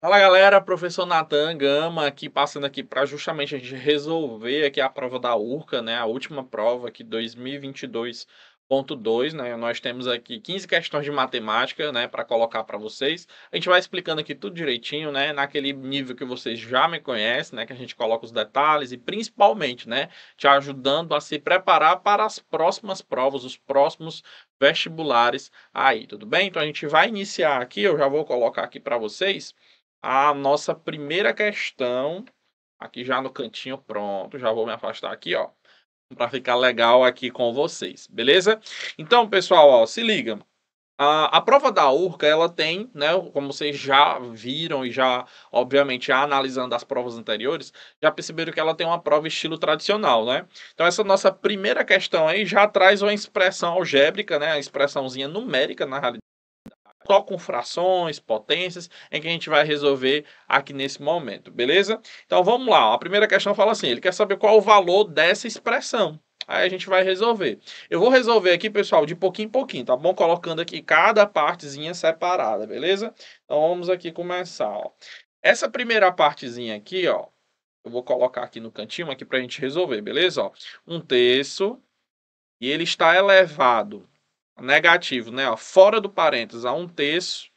Fala galera, professor Natan Gama aqui passando aqui para justamente a gente resolver aqui a prova da URCA, né? A última prova aqui 2022.2, né? Nós temos aqui 15 questões de matemática, né, para colocar para vocês. A gente vai explicando aqui tudo direitinho, né, naquele nível que vocês já me conhecem, né, que a gente coloca os detalhes e principalmente, né, te ajudando a se preparar para as próximas provas, os próximos vestibulares aí, tudo bem? Então a gente vai iniciar aqui, eu já vou colocar aqui para vocês a nossa primeira questão, aqui já no cantinho, pronto, já vou me afastar aqui, ó, para ficar legal aqui com vocês, beleza? Então, pessoal, ó, se liga. A prova da URCA, ela tem, né, como vocês já viram e já, obviamente, já analisando as provas anteriores, já perceberam que ela tem uma prova estilo tradicional, né? Então, essa nossa primeira questão aí já traz uma expressão algébrica, né, a expressãozinha numérica, na realidade, só com frações, potências, em que a gente vai resolver aqui nesse momento, beleza? Então vamos lá, a primeira questão fala assim, ele quer saber qual o valor dessa expressão. Aí a gente vai resolver. Eu vou resolver aqui, pessoal, de pouquinho em pouquinho, tá bom? Colocando aqui cada partezinha separada, beleza? Então vamos aqui começar, ó. Essa primeira partezinha aqui, ó, eu vou colocar aqui no cantinho aqui pra gente resolver, beleza? Ó, 1/3 e ele está elevado negativo, né? Ó, fora do parênteses a 1/3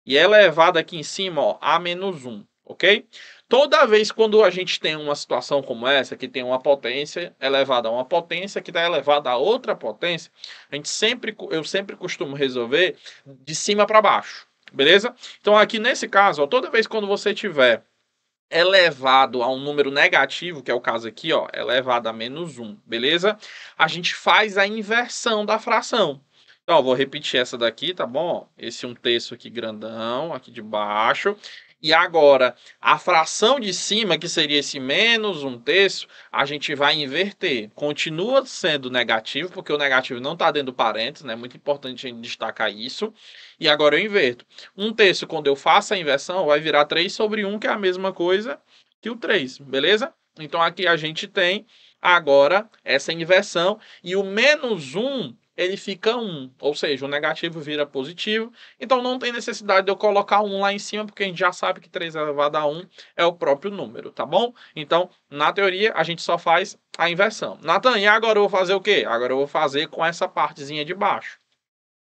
e elevado aqui em cima, ó, a menos 1, ok? Toda vez quando a gente tem uma situação como essa, que tem uma potência elevada a uma potência que está elevada a outra potência, eu sempre costumo resolver de cima para baixo, beleza? Então aqui nesse caso, ó, toda vez quando você tiver elevado a um número negativo, que é o caso aqui, ó, elevado a menos 1, beleza? A gente faz a inversão da fração. Então, eu vou repetir essa daqui, tá bom? Esse 1/3 aqui grandão, aqui de baixo. E agora, a fração de cima, que seria esse menos 1/3, a gente vai inverter. Continua sendo negativo, porque o negativo não está dentro do parênteses, né? Muito importante a gente destacar isso. E agora eu inverto. 1/3, quando eu faço a inversão, vai virar 3/1, que é a mesma coisa que o 3, beleza? Então aqui a gente tem agora essa inversão e o menos 1 ele fica 1, ou seja, o negativo vira positivo. Então não tem necessidade de eu colocar 1 lá em cima, porque a gente já sabe que 3 elevado a 1 é o próprio número, tá bom? Então, na teoria, a gente só faz a inversão. Natan, e agora eu vou fazer o quê? Agora eu vou fazer com essa partezinha de baixo.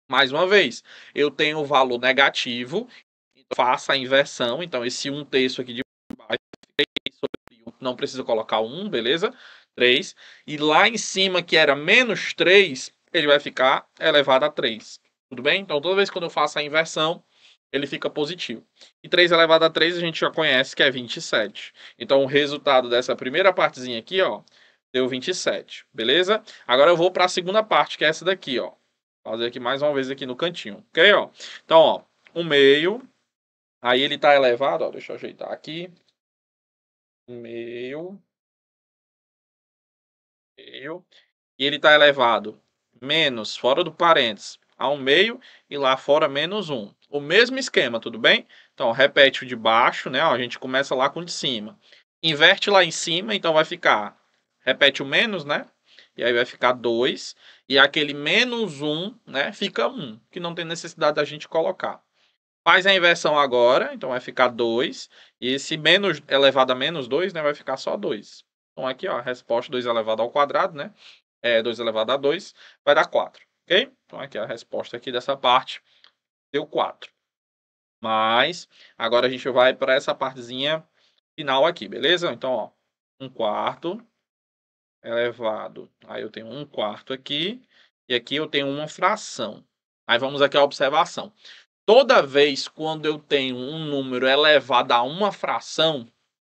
Mais uma vez, eu tenho o valor negativo, faço a inversão, então esse 1/3 aqui de baixo, 3 sobre 1, não precisa colocar 1, beleza? 3. E lá em cima, que era menos 3, ele vai ficar elevado a 3. Tudo bem? Então, toda vez que eu faço a inversão, ele fica positivo. E 3 elevado a 3 a gente já conhece que é 27. Então, o resultado dessa primeira partezinha aqui, ó, deu 27, beleza? Agora eu vou para a segunda parte, que é essa daqui, ó. Fazer aqui mais uma vez aqui no cantinho, ok? Ó. Então, ó, 1/2. Aí ele está elevado, ó, deixa eu ajeitar aqui. 1/2. E ele está elevado menos, fora do parênteses, a 1/2 e lá fora menos 1. O mesmo esquema, tudo bem? Então, repete o de baixo, né? Ó, a gente começa lá com o de cima. Inverte lá em cima, então vai ficar... Repete o menos, né? E aí vai ficar 2. E aquele menos 1, né? Fica 1, que não tem necessidade da gente colocar. Faz a inversão agora, então vai ficar 2. E esse menos elevado a menos 2, né? Vai ficar só 2. Então aqui, ó, a resposta 2 elevado ao quadrado, né? 2 elevado a 2 vai dar 4, ok? Então aqui a resposta aqui dessa parte deu 4. Mas agora a gente vai para essa partezinha final aqui, beleza? Então, ó, 1/4 elevado. Aí eu tenho 1/4 aqui. E aqui eu tenho uma fração. Aí vamos aqui à observação. Toda vez quando eu tenho um número elevado a uma fração,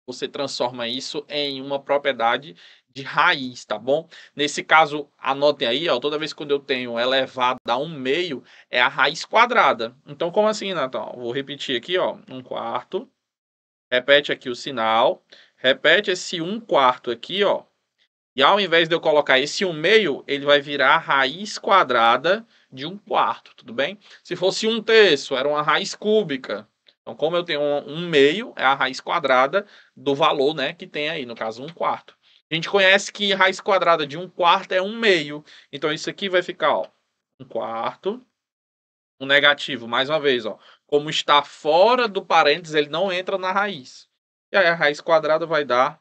você transforma isso em uma propriedade de raiz, tá bom? Nesse caso, anotem aí, ó, toda vez quando eu tenho elevado a 1/2, é a raiz quadrada. Então, como assim, Natal? Vou repetir aqui, ó, 1/4. Repete aqui o sinal. Repete esse 1/4 aqui, ó. E ao invés de eu colocar esse 1/2, ele vai virar a raiz quadrada de 1/4, tudo bem? Se fosse 1/3, era uma raiz cúbica. Então, como eu tenho 1/2, é a raiz quadrada do valor, né, que tem aí, no caso 1/4. A gente conhece que raiz quadrada de 1/4 é 1/2. Então, isso aqui vai ficar, ó, 1/4. O negativo, mais uma vez, ó, como está fora do parênteses, ele não entra na raiz. E aí a raiz quadrada vai dar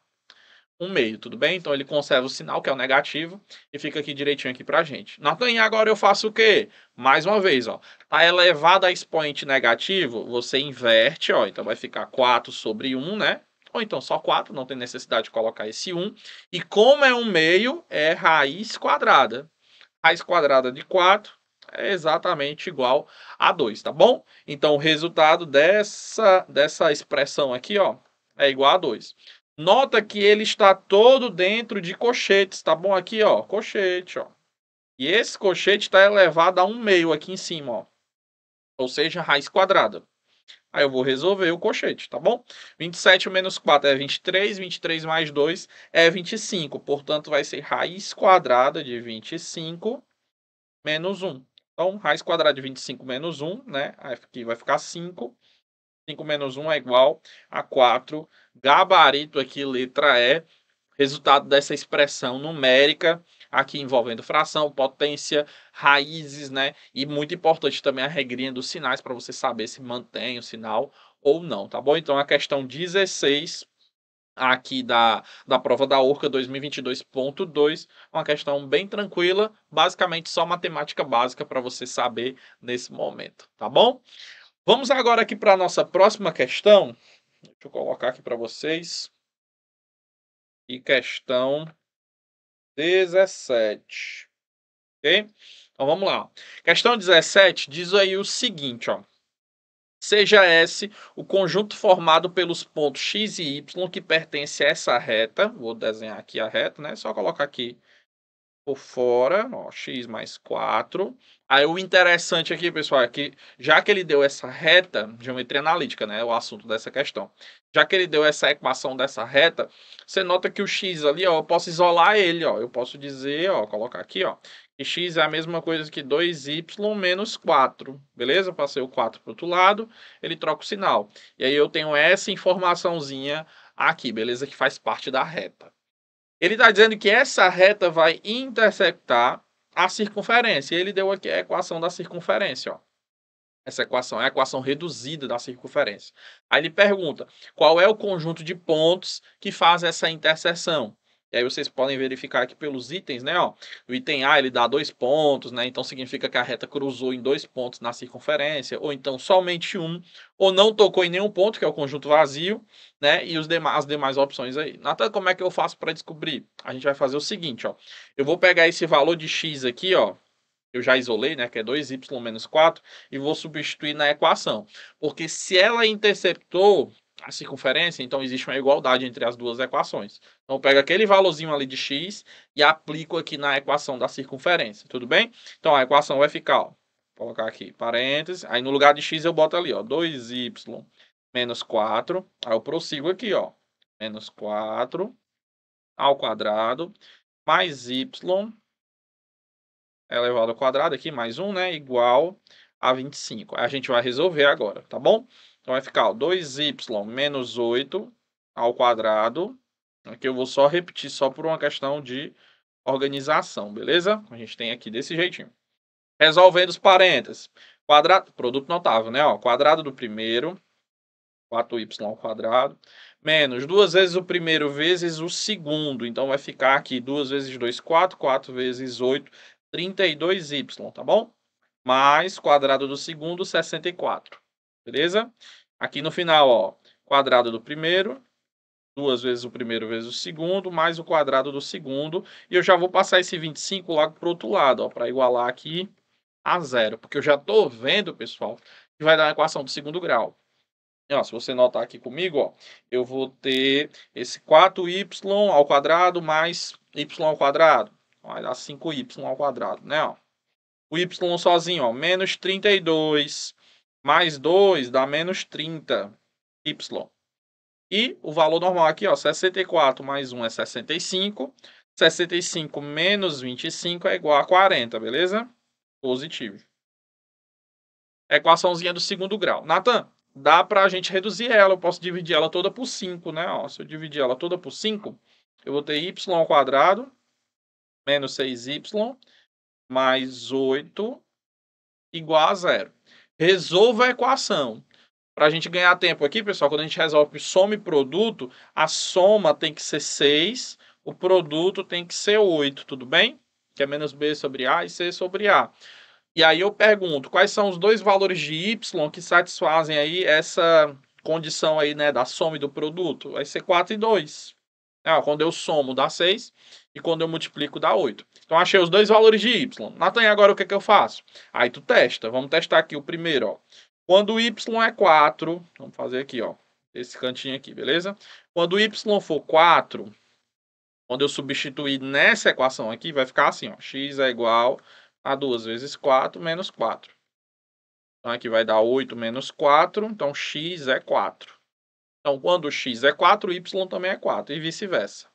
1/2, tudo bem? Então ele conserva o sinal, que é o negativo, e fica aqui direitinho aqui pra gente. Natan, e agora eu faço o quê? Mais uma vez, ó. Tá elevado a expoente negativo, você inverte, ó. Então vai ficar 4 sobre 1, né? Ou então só 4, não tem necessidade de colocar esse 1. E como é 1/2, é raiz quadrada. Raiz quadrada de 4 é exatamente igual a 2, tá bom? Então o resultado dessa expressão aqui, ó, é igual a 2. Nota que ele está todo dentro de cochetes, tá bom? Aqui, ó, cochete, ó. E esse cochete está elevado a 1/2 aqui em cima, ó. Ou seja, raiz quadrada. Aí eu vou resolver o cochete, tá bom? 27 menos 4 é 23, 23 mais 2 é 25. Portanto, vai ser raiz quadrada de 25 menos 1. Então, raiz quadrada de 25 menos 1, né? Aqui vai ficar 5. 5 menos 1 é igual a 4. Gabarito aqui, letra E. Resultado dessa expressão numérica, aqui envolvendo fração, potência, raízes, né? E muito importante também a regrinha dos sinais, para você saber se mantém o sinal ou não, tá bom? Então, a questão 16 aqui da prova da ORCA 2022.2, uma questão bem tranquila, basicamente só matemática básica para você saber nesse momento, tá bom? Vamos agora aqui para a nossa próxima questão. Deixa eu colocar aqui para vocês. E questão 17. Ok? Então vamos lá. Questão 17 diz aí o seguinte, ó. Seja S o conjunto formado pelos pontos X e Y que pertence a essa reta. Vou desenhar aqui a reta, né? Só colocar aqui por fora, ó, x mais 4. Aí o interessante aqui, pessoal, é que já que ele deu essa reta, geometria analítica, né, o assunto dessa questão. Já que ele deu essa equação dessa reta, você nota que o x ali, ó, eu posso isolar ele, ó. Eu posso dizer, ó, colocar aqui, ó, que x é a mesma coisa que 2y menos 4, beleza? Passei o 4 para o outro lado, ele troca o sinal. E aí eu tenho essa informaçãozinha aqui, beleza? Que faz parte da reta. Ele está dizendo que essa reta vai intersectar a circunferência. Ele deu aqui a equação da circunferência, ó. Essa equação é a equação reduzida da circunferência. Aí ele pergunta, qual é o conjunto de pontos que faz essa interseção? E aí vocês podem verificar aqui pelos itens, né? Ó, o item A ele dá 2 pontos, né? Então significa que a reta cruzou em 2 pontos na circunferência, ou então somente um, ou não tocou em nenhum ponto, que é o conjunto vazio, né? E as demais opções aí. Natan, como é que eu faço para descobrir? A gente vai fazer o seguinte, ó. Eu vou pegar esse valor de x aqui, ó. Eu já isolei, né, que é 2y menos 4, e vou substituir na equação. Porque se ela interceptou a circunferência, então existe uma igualdade entre as duas equações. Então eu pego aquele valorzinho ali de x e aplico aqui na equação da circunferência, tudo bem? Então a equação vai ficar, ó, vou colocar aqui, parênteses, aí no lugar de x eu boto ali, ó, 2y menos 4, aí eu prossigo aqui, ó, menos 4 ao quadrado, mais y elevado ao quadrado aqui, mais 1, né, igual a 25. Aí a gente vai resolver agora, tá bom? Então vai ficar ó, 2y menos 8 ao quadrado. Aqui eu vou só repetir só por uma questão de organização, beleza? A gente tem aqui desse jeitinho. Resolvendo os parênteses. Quadrado, produto notável, né? Ó, quadrado do primeiro, 4y ao quadrado, menos 2 vezes o primeiro vezes o segundo. Então vai ficar aqui 2 vezes 2, 4, 4 vezes 8, 32y, tá bom? Mais quadrado do segundo, 64. Beleza? Aqui no final, ó, quadrado do primeiro, 2 vezes o primeiro vezes o segundo, mais o quadrado do segundo. E eu já vou passar esse 25 lá para o outro lado, ó, para igualar aqui a zero. Porque eu já estou vendo, pessoal, que vai dar uma equação do segundo grau. E, ó, se você notar aqui comigo, ó, eu vou ter esse 4y ao quadrado mais y ao quadrado. Vai dar 5y ao quadrado, né? Ó. O y sozinho, ó, menos 32 mais 2 dá menos 30y. E o valor normal aqui, ó, 64 mais 1 é 65. 65 menos 25 é igual a 40, beleza? Positivo. Equaçãozinha do segundo grau. Natan, dá para a gente reduzir ela. Eu posso dividir ela toda por 5, né? Ó, se eu dividir ela toda por 5, eu vou ter y ao quadrado menos 6y mais 8 igual a zero. Resolva a equação. Para a gente ganhar tempo aqui, pessoal, quando a gente resolve soma e produto, a soma tem que ser 6, o produto tem que ser 8, tudo bem? Que é menos B sobre A e C sobre A. E aí eu pergunto, quais são os dois valores de Y que satisfazem aí essa condição aí, né, da soma e do produto? Vai ser 4 e 2. Quando eu somo dá 6 e quando eu multiplico dá 8. Então achei os dois valores de Y. Natan, agora o que é que eu faço? Aí tu testa. Vamos testar aqui o primeiro, ó. Quando Y é 4, vamos fazer aqui, ó, esse cantinho aqui, beleza? Quando Y for 4, quando eu substituir nessa equação aqui, vai ficar assim, ó, x é igual a 2 vezes 4 menos 4. Então aqui vai dar 8 menos 4, então x é 4. Então quando x é 4, y também é 4 e vice-versa.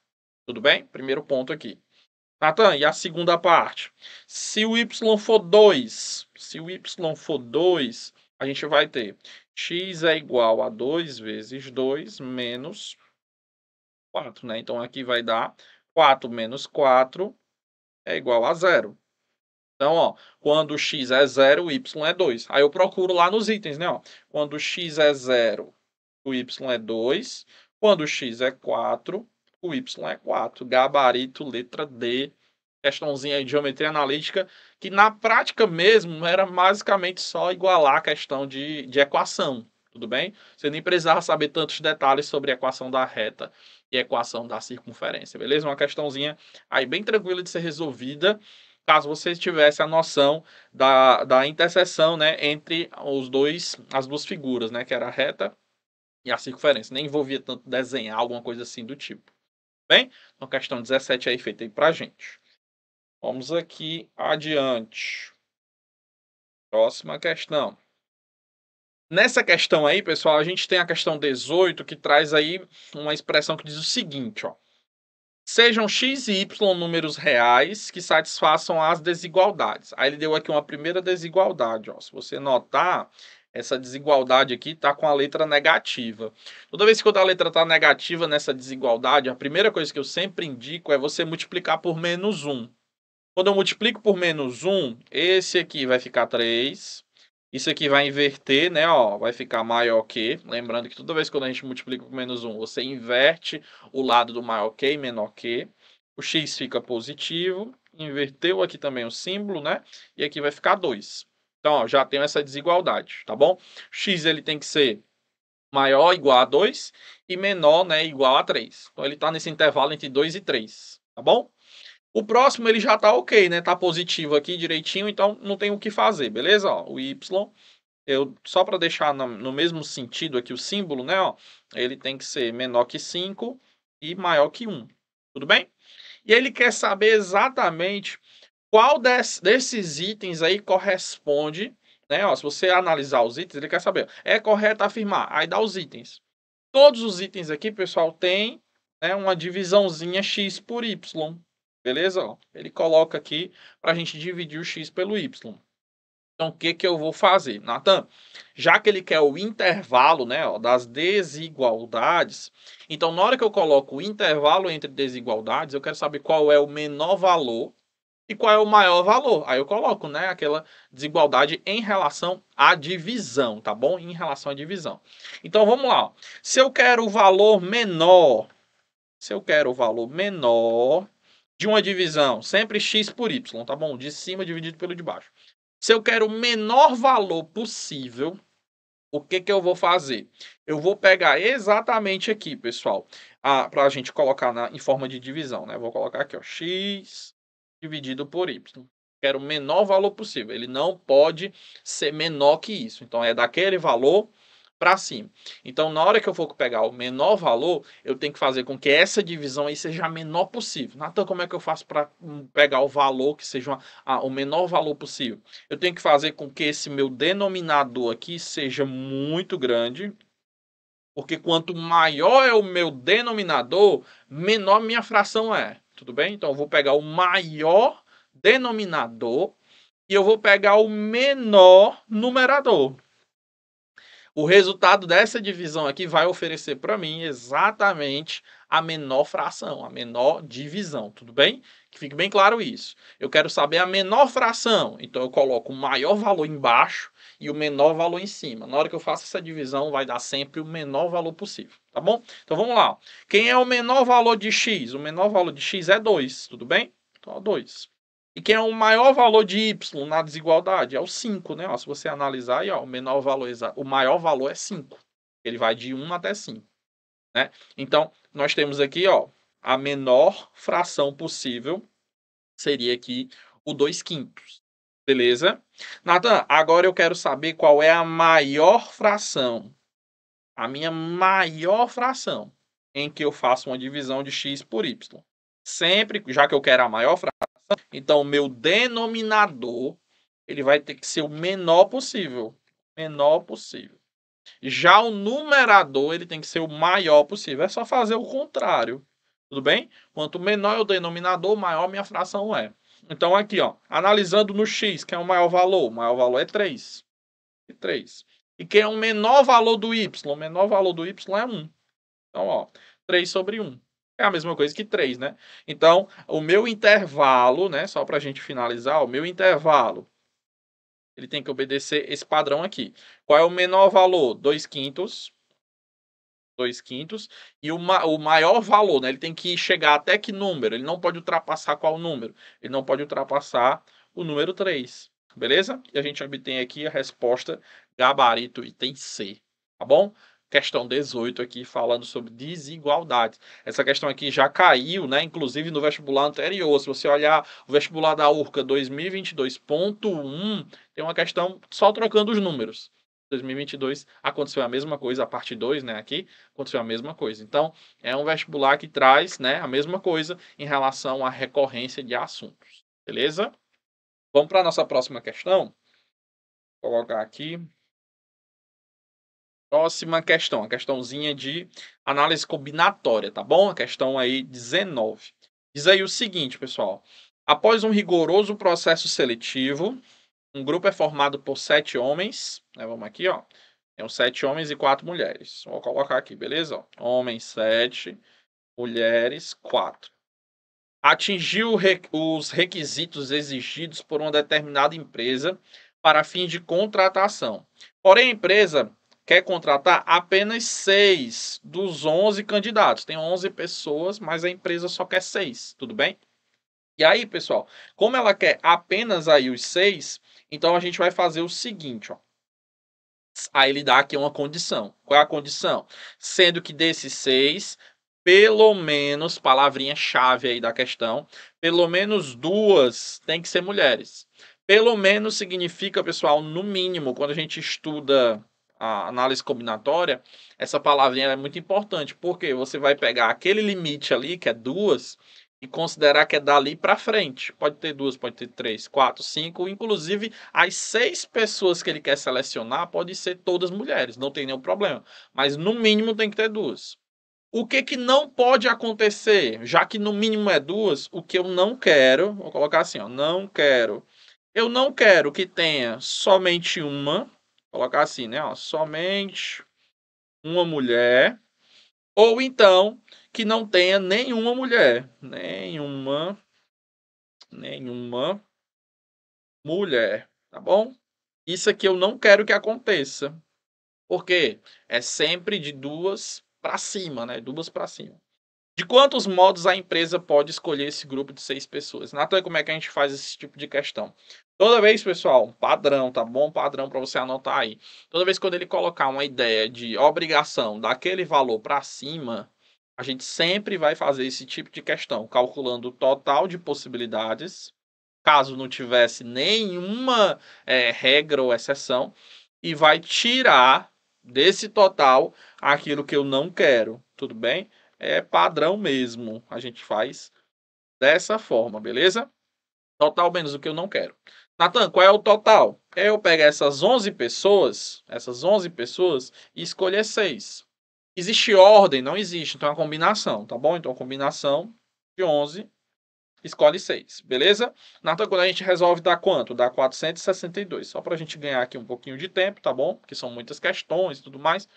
Tudo bem? Primeiro ponto aqui. Natan, e a segunda parte? Se o y for 2, a gente vai ter x é igual a 2 vezes 2 menos 4, né? Então aqui vai dar 4 menos 4 é igual a 0. Então, ó, quando x é 0, o y é 2. Aí eu procuro lá nos itens, né? Ó, quando x é 0, o y é 2. Quando x é 4, o y é 4. Gabarito, letra D. Questãozinha de geometria analítica, que na prática mesmo era basicamente só igualar a questão de equação. Tudo bem? Você nem precisava saber tantos detalhes sobre a equação da reta e a equação da circunferência, beleza? Uma questãozinha aí bem tranquila de ser resolvida, caso você tivesse a noção da interseção, né, entre as duas figuras, né, que era a reta e a circunferência. Nem envolvia tanto desenhar alguma coisa assim do tipo. Bem, então questão 17 aí feita aí pra gente. Vamos aqui adiante. Próxima questão. Nessa questão aí, pessoal, a gente tem a questão 18 que traz aí uma expressão que diz o seguinte, ó. Sejam x e y números reais que satisfaçam as desigualdades. Aí ele deu aqui uma primeira desigualdade, ó. Se você notar, essa desigualdade aqui está com a letra negativa. Toda vez que a letra está negativa nessa desigualdade, a primeira coisa que eu sempre indico é você multiplicar por menos 1. Quando eu multiplico por menos 1, esse aqui vai ficar 3. Isso aqui vai inverter, né? Ó, vai ficar maior que. Lembrando que toda vez que a gente multiplica por menos 1, você inverte o lado do maior que e menor que. O x fica positivo. Inverteu aqui também o símbolo, né? E aqui vai ficar 2. Então, ó, já tenho essa desigualdade, tá bom? X ele tem que ser maior ou igual a 2 e menor, né, igual a 3. Então, ele está nesse intervalo entre 2 e 3, tá bom? O próximo ele já tá ok, né? Tá positivo aqui direitinho, então não tem o que fazer, beleza? Ó, o y, só para deixar no mesmo sentido aqui o símbolo, né? Ó, ele tem que ser menor que 5 e maior que 1. Tudo bem? E ele quer saber exatamente qual desses itens aí corresponde, né? Ó, se você analisar os itens, ele quer saber, é correto afirmar? Aí dá os itens. Todos os itens aqui, pessoal, tem, né, uma divisãozinha x por y. Beleza? Ó, ele coloca aqui para a gente dividir o x pelo y. Então, o que eu vou fazer? Natan, já que ele quer o intervalo, né, ó, das desigualdades, então na hora que eu coloco o intervalo entre desigualdades, eu quero saber qual é o menor valor e qual é o maior valor. Aí eu coloco, né, aquela desigualdade em relação à divisão, tá bom? Em relação à divisão. Então, vamos lá. Ó. Se eu quero o valor menor de uma divisão, sempre x por y, tá bom? De cima dividido pelo de baixo. Se eu quero o menor valor possível, o que eu vou fazer? Eu vou pegar exatamente aqui, pessoal, para a gente colocar em forma de divisão, né? Vou colocar aqui, ó, x dividido por y. Quero o menor valor possível. Ele não pode ser menor que isso. Então, é daquele valor para cima. Então, na hora que eu for pegar o menor valor, eu tenho que fazer com que essa divisão aí seja a menor possível. Natan, como é que eu faço para pegar o valor que seja o menor valor possível? Eu tenho que fazer com que esse meu denominador aqui seja muito grande, porque quanto maior é o meu denominador, menor minha fração é. Tudo bem? Então, eu vou pegar o maior denominador e eu vou pegar o menor numerador. O resultado dessa divisão aqui vai oferecer para mim exatamente a menor fração, a menor divisão, tudo bem? Que fique bem claro isso. Eu quero saber a menor fração, então eu coloco o maior valor embaixo e o menor valor em cima. Na hora que eu faço essa divisão, vai dar sempre o menor valor possível, tá bom? Então vamos lá. Quem é o menor valor de x? O menor valor de x é 2, tudo bem? Então, 2. E quem é o maior valor de y na desigualdade? É o 5, né? Ó, se você analisar aí, ó, o menor valor, o maior valor é 5. Ele vai de 1 até 5, né? Então, nós temos aqui, ó, a menor fração possível seria aqui o 2/5. Beleza? Nathan, agora eu quero saber qual é a maior fração. A minha maior fração em que eu faço uma divisão de x por y. Sempre, já que eu quero a maior fração, então o meu denominador ele vai ter que ser o menor possível. Menor possível. Já o numerador ele tem que ser o maior possível. É só fazer o contrário. Tudo bem? Quanto menor é o denominador, maior minha fração é. Então aqui, ó, analisando no x, que é o maior valor é 3. 3. E quem é o menor valor do y? O menor valor do y é 1. Então, ó, 3 sobre 1. É a mesma coisa que 3, né? Então, o meu intervalo, né? Só para a gente finalizar, o meu intervalo, ele tem que obedecer esse padrão aqui. Qual é o menor valor? 2/5. 2/5. E o maior valor, né? Ele tem que chegar até que número? Ele não pode ultrapassar qual número? Ele não pode ultrapassar o número 3. Beleza? E a gente obtém aqui a resposta gabarito item C. Tá bom? Questão 18 aqui falando sobre desigualdades. Essa questão aqui já caiu, né? Inclusive no vestibular anterior. Se você olhar o vestibular da URCA 2022.1, tem uma questão só trocando os números. 2022 aconteceu a mesma coisa, a parte 2, né, aqui, aconteceu a mesma coisa. Então, é um vestibular que traz, né, a mesma coisa em relação à recorrência de assuntos. Beleza? Vamos para a nossa próxima questão. Vou colocar aqui. Próxima questão, a questãozinha de análise combinatória, tá bom? A questão aí 19. Diz aí o seguinte, pessoal. Após um rigoroso processo seletivo, um grupo é formado por 7 homens, né, vamos aqui, ó. Tem 7 homens e 4 mulheres. Vou colocar aqui, beleza? Homens 7, mulheres 4. Atingiu os requisitos exigidos por uma determinada empresa para fim de contratação. Porém, a empresa quer contratar apenas 6 dos 11 candidatos. Tem 11 pessoas, mas a empresa só quer 6, tudo bem? E aí, pessoal, como ela quer apenas aí os 6, então a gente vai fazer o seguinte, ó. Aí ele dá aqui uma condição. Qual é a condição? Sendo que desses 6, pelo menos, palavrinha-chave aí da questão, pelo menos 2 tem que ser mulheres. Pelo menos significa, pessoal, no mínimo, quando a gente estuda a análise combinatória, essa palavrinha é muito importante, porque você vai pegar aquele limite ali, que é 2, e considerar que é dali para frente. Pode ter 2, pode ter 3, 4, 5. Inclusive, as 6 pessoas que ele quer selecionar podem ser todas mulheres, não tem nenhum problema. Mas no mínimo tem que ter 2. O que não pode acontecer? Já que no mínimo é 2, o que eu não quero, vou colocar assim, ó, não quero. Eu não quero que tenha somente uma, vou colocar assim, né, ó, somente uma mulher. Ou então, que não tenha nenhuma mulher. Nenhuma mulher. Tá bom? Isso aqui eu não quero que aconteça. Porque é sempre de 2 para cima, né? 2 para cima. De quantos modos a empresa pode escolher esse grupo de 6 pessoas? Natan, como é que a gente faz esse tipo de questão? Toda vez, pessoal, padrão, tá bom? Padrão para você anotar aí. Toda vez quando ele colocar uma ideia de obrigação daquele valor para cima, a gente sempre vai fazer esse tipo de questão, calculando o total de possibilidades, caso não tivesse nenhuma regra ou exceção, e vai tirar desse total aquilo que eu não quero, tudo bem? É padrão mesmo, a gente faz dessa forma, beleza? Total menos o que eu não quero. Natan, qual é o total? Eu pego essas 11 pessoas, e escolher 6. Existe ordem? Não existe, então é uma combinação, tá bom? Então, combinação de 11 escolhe 6, beleza? Natan, quando a gente resolve, dá quanto? Dá 462. Só para a gente ganhar aqui um pouquinho de tempo, tá bom? Porque são muitas questões e tudo mais.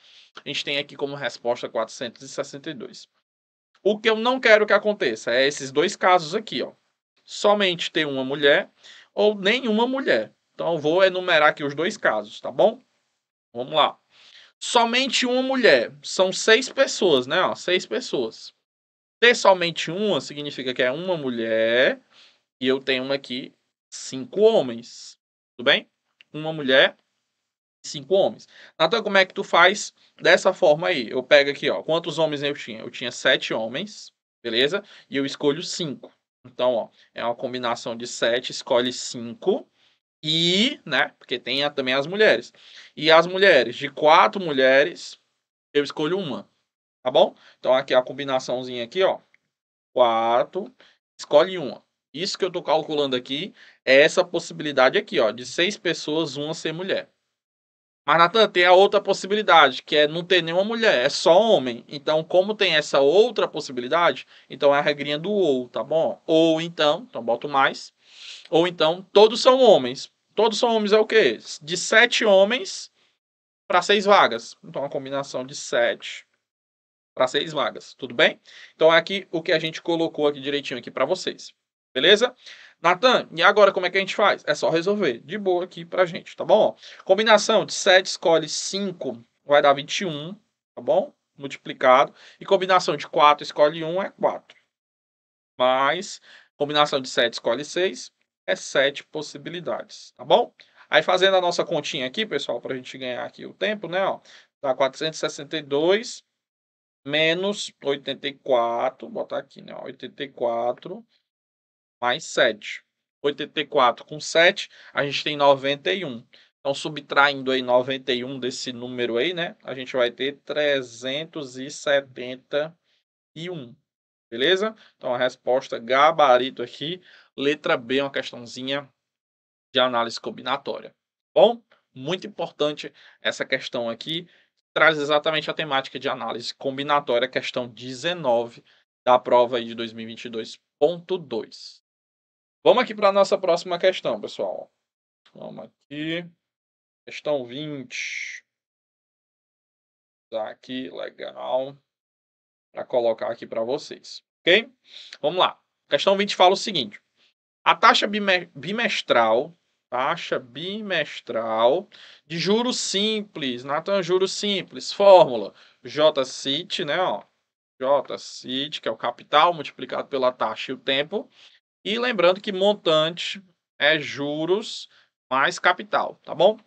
A gente tem aqui como resposta 462. O que eu não quero que aconteça é esses dois casos aqui, ó. Somente ter uma mulher ou nenhuma mulher. Então eu vou enumerar aqui os dois casos, tá bom? Vamos lá. Somente uma mulher. São 6 pessoas, né? Ó, 6 pessoas. Ter somente uma significa que é uma mulher e eu tenho aqui 5 homens. Tudo bem? Uma mulher e 5 homens. Então, como é que tu faz dessa forma aí? Eu pego aqui, ó. Quantos homens eu tinha? Eu tinha 7 homens, beleza? E eu escolho 5. Então, ó, é uma combinação de 7, escolhe 5. E, né? Porque tem também as mulheres. E as mulheres, de 4 mulheres, eu escolho uma. Tá bom? Então, aqui a combinaçãozinha aqui, ó. 4, escolhe uma. Isso que eu tô calculando aqui é essa possibilidade aqui, ó, de 6 pessoas, uma ser mulher. Mas, Natan, tem a outra possibilidade, que é não ter nenhuma mulher, é só homem. Então, como tem essa outra possibilidade, então é a regrinha do ou, tá bom? Ou então boto mais. Ou então, todos são homens. Todos são homens é o quê? De 7 homens para 6 vagas. Então, a combinação de 7 para 6 vagas, tudo bem? Então, é aqui o que a gente colocou aqui direitinho aqui para vocês. Beleza? Natan, e agora como é que a gente faz? É só resolver de boa aqui pra gente, tá bom? Combinação de 7 escolhe 5, vai dar 21, tá bom? Multiplicado. E combinação de 4 escolhe 1 é 4. Mais combinação de 7 escolhe 6 é 7 possibilidades, tá bom? Aí fazendo a nossa continha aqui, pessoal, para a gente ganhar aqui o tempo, né? Ó, dá 462 menos 84, vou botar aqui, né? 84 mais 7. 84 com 7, a gente tem 91. Então, subtraindo aí 91 desse número aí, né? A gente vai ter 371. Beleza? Então, a resposta gabarito aqui. Letra B é uma questãozinha de análise combinatória. Bom, muito importante essa questão aqui. Traz exatamente a temática de análise combinatória, questão 19 da prova aí de 2022.2. Vamos aqui para a nossa próxima questão, pessoal. Vamos aqui. Questão 20. Tá aqui, legal. Para colocar aqui para vocês. Ok? Vamos lá. Questão 20 fala o seguinte. A taxa bimestral de juros simples. Natan, juros simples. Fórmula. JCIT, né? Ó, JCIT, que é o capital multiplicado pela taxa e o tempo. E lembrando que montante é juros mais capital, tá bom?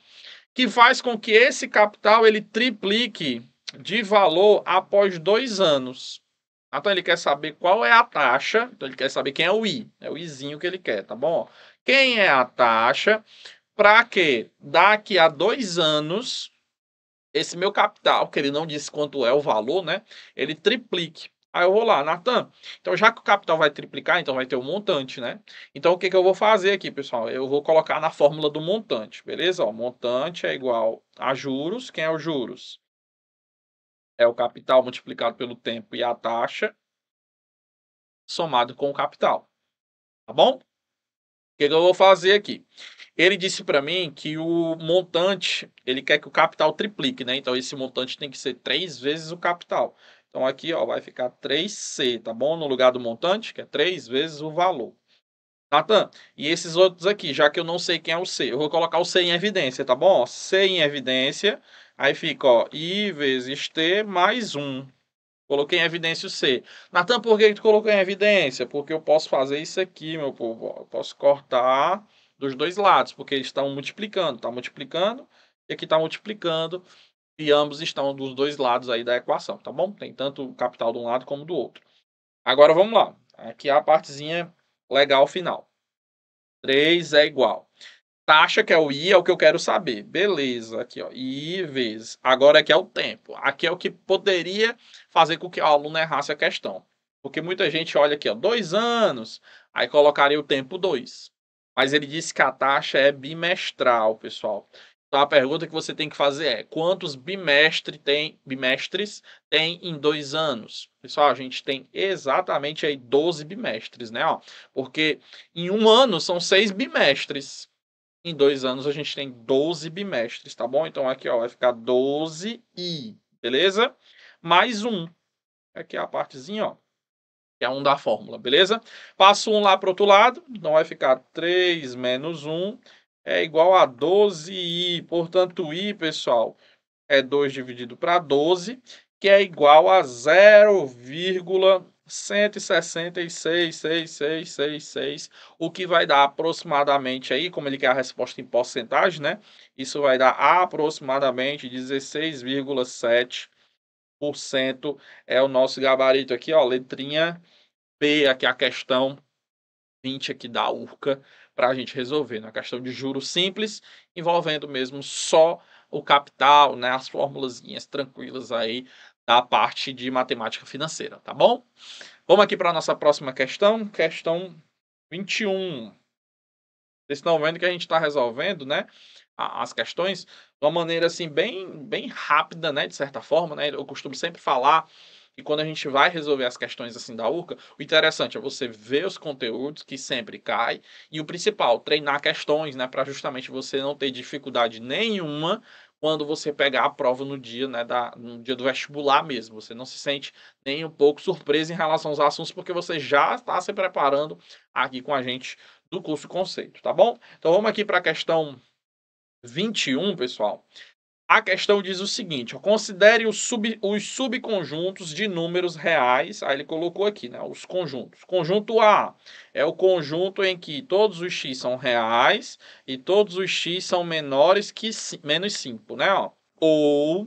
Que faz com que esse capital ele triplique de valor após 2 anos. Então ele quer saber qual é a taxa, então ele quer saber quem é o I, é o Izinho que ele quer, tá bom? Quem é a taxa para que daqui a 2 anos esse meu capital, que ele não disse quanto é o valor, né? Ele triplique. Aí eu vou lá, Natan. Então, já que o capital vai triplicar, então vai ter o montante, né? Então, o que que eu vou fazer aqui, pessoal? Eu vou colocar na fórmula do montante, beleza? Ó, montante é igual a juros. Quem é os juros? É o capital multiplicado pelo tempo e a taxa somado com o capital. Tá bom? O que que eu vou fazer aqui? Ele disse para mim que o montante, ele quer que o capital triplique, né? Então, esse montante tem que ser 3 vezes o capital. Então, aqui, ó, vai ficar 3C, tá bom? No lugar do montante, que é 3 vezes o valor. Natan, e esses outros aqui, já que eu não sei quem é o C, eu vou colocar o C em evidência, tá bom? Ó, C em evidência, aí fica, ó, I vezes T mais 1. Coloquei em evidência o C. Natan, por que tu colocou em evidência? Porque eu posso fazer isso aqui, meu povo. Ó. Eu posso cortar dos dois lados, porque eles estão multiplicando. Está multiplicando e aqui está multiplicando. E ambos estão dos dois lados aí da equação, tá bom? Tem tanto o capital de um lado como do outro. Agora vamos lá. Aqui é a partezinha legal final. 3 é igual. Taxa, que é o I, é o que eu quero saber. Beleza, aqui, ó. I vezes. Agora aqui é o tempo. Aqui é o que poderia fazer com que o aluno errasse a questão. Porque muita gente olha aqui, ó, 2 anos, aí colocaria o tempo 2. Mas ele disse que a taxa é bimestral, pessoal. Então, a pergunta que você tem que fazer é: quantos bimestres tem em 2 anos? Pessoal, a gente tem exatamente aí 12 bimestres, né? Ó, porque em um ano são 6 bimestres. Em 2 anos a gente tem 12 bimestres, tá bom? Então aqui ó, vai ficar 12i, beleza? Mais um. Aqui é a partezinha, ó, que é 1 da fórmula, beleza? Passo 1 lá para o outro lado, então vai ficar 3 menos 1 é igual a 12i. Portanto, i, pessoal, é 2 dividido para 12, que é igual a 0,166666, o que vai dar aproximadamente aí, como ele quer a resposta em porcentagem, né? Isso vai dar aproximadamente 16,7%. É o nosso gabarito aqui, ó, letrinha B, aqui a questão 20 aqui da URCA, para a gente resolver, na questão de juros simples, envolvendo mesmo só o capital, né, as formulazinhas tranquilas aí da parte de matemática financeira, tá bom? Vamos aqui para a nossa próxima questão, questão 21. Vocês estão vendo que a gente está resolvendo, né, as questões de uma maneira assim bem rápida, né, de certa forma, né? Eu costumo sempre falar que quando a gente vai resolver as questões assim da URCA, o interessante é você ver os conteúdos que sempre cai e o principal, treinar questões, né, para justamente você não ter dificuldade nenhuma quando você pegar a prova no dia, né, no dia do vestibular mesmo. Você não se sente nem um pouco surpreso em relação aos assuntos porque você já está se preparando aqui com a gente do curso Conceito, tá bom? Então vamos aqui para a questão 21, pessoal. A questão diz o seguinte: ó, considere os subconjuntos de números reais. Aí ele colocou aqui, né, os conjuntos. Conjunto A é o conjunto em que todos os x são reais e todos os x são menores que menos 5, né? Ó, ou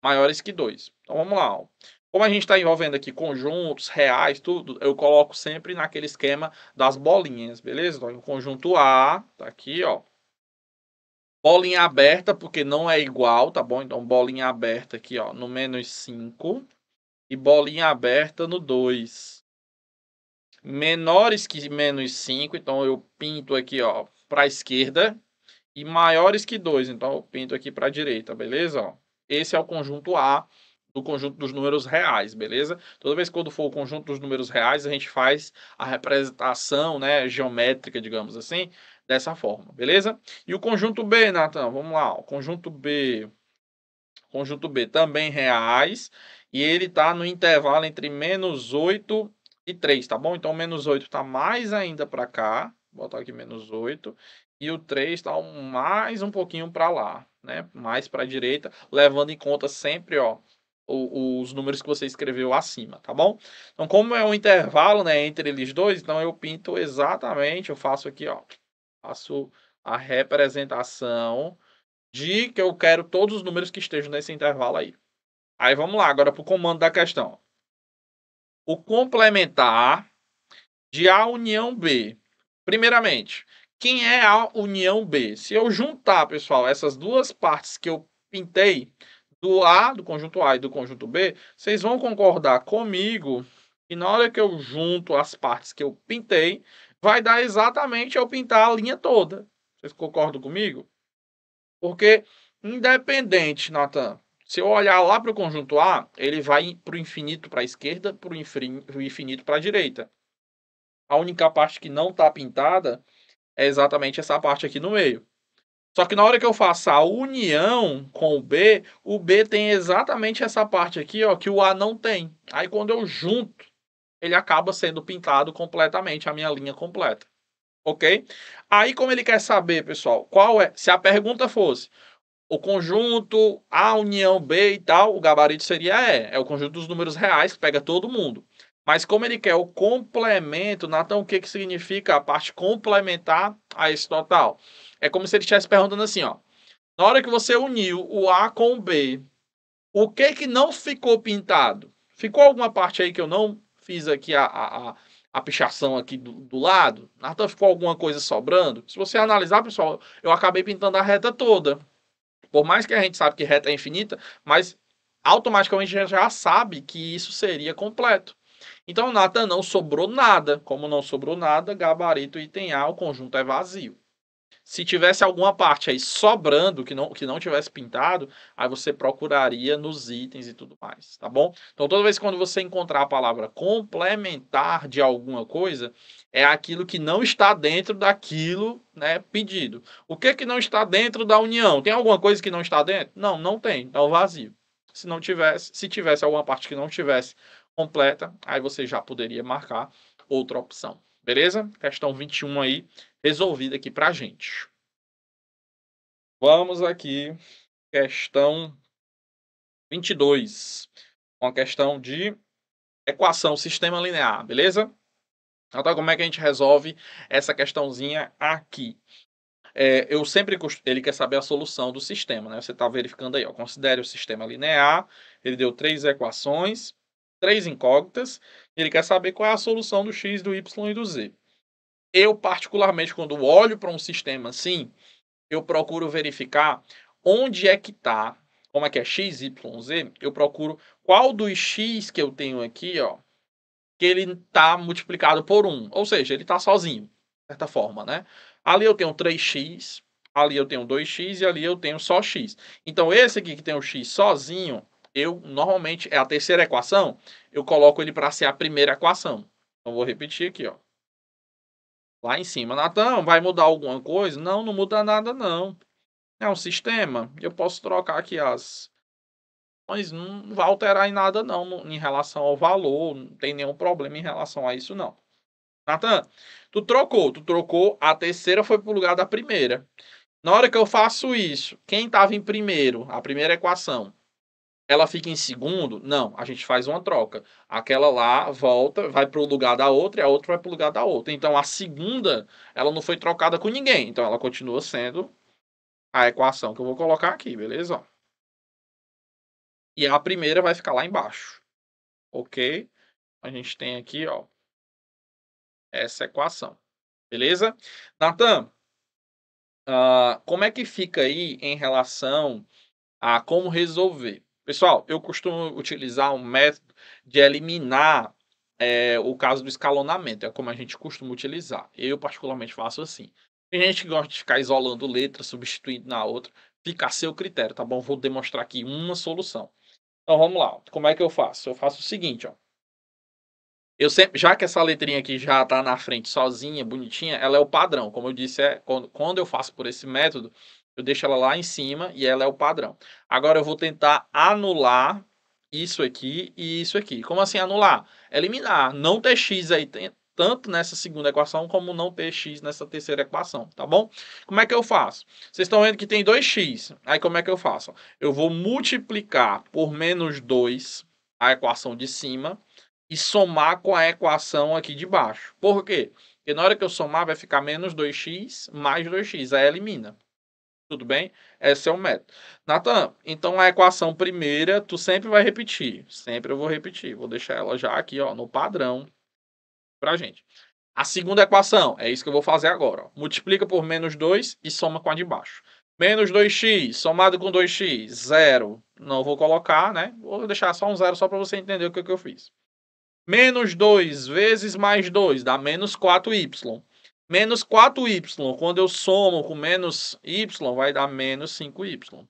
maiores que 2. Então vamos lá. Ó. Como a gente está envolvendo aqui conjuntos, reais, tudo, eu coloco sempre naquele esquema das bolinhas, beleza? Então, o conjunto A, tá aqui, ó. Bolinha aberta, porque não é igual, tá bom? Então, bolinha aberta aqui, ó, no menos 5. E bolinha aberta no 2. Menores que menos 5, então eu pinto aqui, ó, para a esquerda. E maiores que 2, então eu pinto aqui para a direita, beleza? Ó, esse é o conjunto A do conjunto dos números reais, beleza? Toda vez que quando for o conjunto dos números reais, a gente faz a representação, né, geométrica, digamos assim, dessa forma, beleza? E o conjunto B, Nathan, vamos lá, o conjunto B também reais, e ele está no intervalo entre menos 8 e 3, tá bom? Então, menos 8 está mais ainda para cá, vou botar aqui menos 8, e o 3 está mais um pouquinho para lá, né? Mais para a direita, levando em conta sempre, ó, os números que você escreveu acima, tá bom? Então, como é um intervalo, né, entre eles dois, então eu pinto exatamente, eu faço aqui, ó, faço a representação de que eu quero todos os números que estejam nesse intervalo aí. Aí vamos lá, agora para o comando da questão. O complementar de A união B. Primeiramente, quem é a união B? Se eu juntar, pessoal, essas duas partes que eu pintei, do A, do conjunto A e do conjunto B, vocês vão concordar comigo que na hora que eu junto as partes que eu pintei, vai dar exatamente eu pintar a linha toda. Vocês concordam comigo? Porque, independente, Nathan, se eu olhar lá para o conjunto A, ele vai para o infinito para a esquerda, para o infinito para a direita. A única parte que não está pintada é exatamente essa parte aqui no meio. Só que na hora que eu faço a união com o B tem exatamente essa parte aqui, ó, que o A não tem. Aí quando eu junto, ele acaba sendo pintado completamente, a minha linha completa. Ok? Aí como ele quer saber, pessoal, qual é... Se a pergunta fosse o conjunto A união B e tal, o gabarito seria E. É o conjunto dos números reais que pega todo mundo. Mas como ele quer o complemento, Nathan, o que significa a parte complementar a esse total? É como se ele estivesse perguntando assim, ó. Na hora que você uniu o A com o B, o que não ficou pintado? Ficou alguma parte aí que eu não fiz aqui a pichação aqui do lado? Nathan, ficou alguma coisa sobrando? Se você analisar, pessoal, eu acabei pintando a reta toda. Por mais que a gente sabe que reta é infinita, mas automaticamente a gente já sabe que isso seria completo. Então, Nathan, não sobrou nada. Como não sobrou nada, gabarito item A, o conjunto é vazio. Se tivesse alguma parte aí sobrando, que não tivesse pintado, aí você procuraria nos itens e tudo mais, tá bom? Então, toda vez que quando você encontrar a palavra complementar de alguma coisa, é aquilo que não está dentro daquilo, né, pedido. O que que não está dentro da união? Tem alguma coisa que não está dentro? Não, não tem, é o vazio. Se tivesse alguma parte que não tivesse completa, aí você já poderia marcar outra opção. Beleza? Questão 21 aí, resolvida aqui pra gente. Vamos aqui, questão 22. Uma questão de equação, sistema linear, beleza? Então, como é que a gente resolve essa questãozinha aqui? Eu sempre ele quer saber a solução do sistema, né? Você está verificando aí, ó. Considere o sistema linear. Ele deu 3 equações, 3 incógnitas. Ele quer saber qual é a solução do x, do y e do z. Eu, particularmente, quando olho para um sistema assim, eu procuro verificar onde é que está, como é que é x, y, z. Eu procuro qual dos x que eu tenho aqui, ó, que ele está multiplicado por 1. Ou seja, ele está sozinho, de certa forma, né? Ali eu tenho 3x, ali eu tenho 2x e ali eu tenho só x. Então, esse aqui que tem o x sozinho, eu normalmente, é a terceira equação, eu coloco ele para ser a primeira equação. Então, vou repetir aqui, ó. Lá em cima, Natan, vai mudar alguma coisa? Não, não muda nada, não. É um sistema, eu posso trocar aqui as... Mas não vai alterar em nada, não, em relação ao valor, não tem nenhum problema em relação a isso, não. Natan, tu trocou, a terceira foi pro lugar da primeira. Na hora que eu faço isso, quem estava em primeiro, a primeira equação, ela fica em segundo? Não, a gente faz uma troca. Aquela lá volta, vai para o lugar da outra e a outra vai para o lugar da outra. Então a segunda, ela não foi trocada com ninguém. Então ela continua sendo a equação que eu vou colocar aqui, beleza? E a primeira vai ficar lá embaixo. Ok? A gente tem aqui, ó, essa equação. Beleza? Natan, como é que fica aí em relação a como resolver? Pessoal, eu costumo utilizar um método de eliminar o caso do escalonamento, é como a gente costuma utilizar. Eu, particularmente, faço assim. Tem gente que gosta de ficar isolando letra, substituindo na outra. Fica a seu critério, tá bom? Vou demonstrar aqui uma solução. Então, vamos lá. Como é que eu faço? Eu faço o seguinte, ó. Eu sempre, já que essa letrinha aqui já está na frente sozinha, bonitinha, ela é o padrão. Como eu disse, quando eu faço por esse método, eu deixo ela lá em cima e ela é o padrão. Agora eu vou tentar anular isso aqui e isso aqui. Como assim anular? Eliminar. Não ter x aí tanto nessa segunda equação como não ter x nessa terceira equação, tá bom? Como é que eu faço? Vocês estão vendo que tem 2x. Aí como é que eu faço? Eu vou multiplicar por menos 2 a equação de cima e somar com a equação aqui de baixo. Por quê? Porque na hora que eu somar vai ficar menos 2x mais 2x. Aí elimina. Tudo bem? Esse é o método. Natan, então a equação primeira tu sempre vai repetir. Sempre eu vou repetir. Vou deixar ela já aqui, ó, no padrão pra gente. A segunda equação, é isso que eu vou fazer agora. Ó. Multiplica por menos 2 e soma com a de baixo. Menos 2x somado com 2x, zero. Não vou colocar, né? Vou deixar só um zero só para você entender o que eu fiz. Menos 2 vezes mais 2 dá menos 4y. Menos 4y, quando eu somo com menos y, vai dar menos 5y.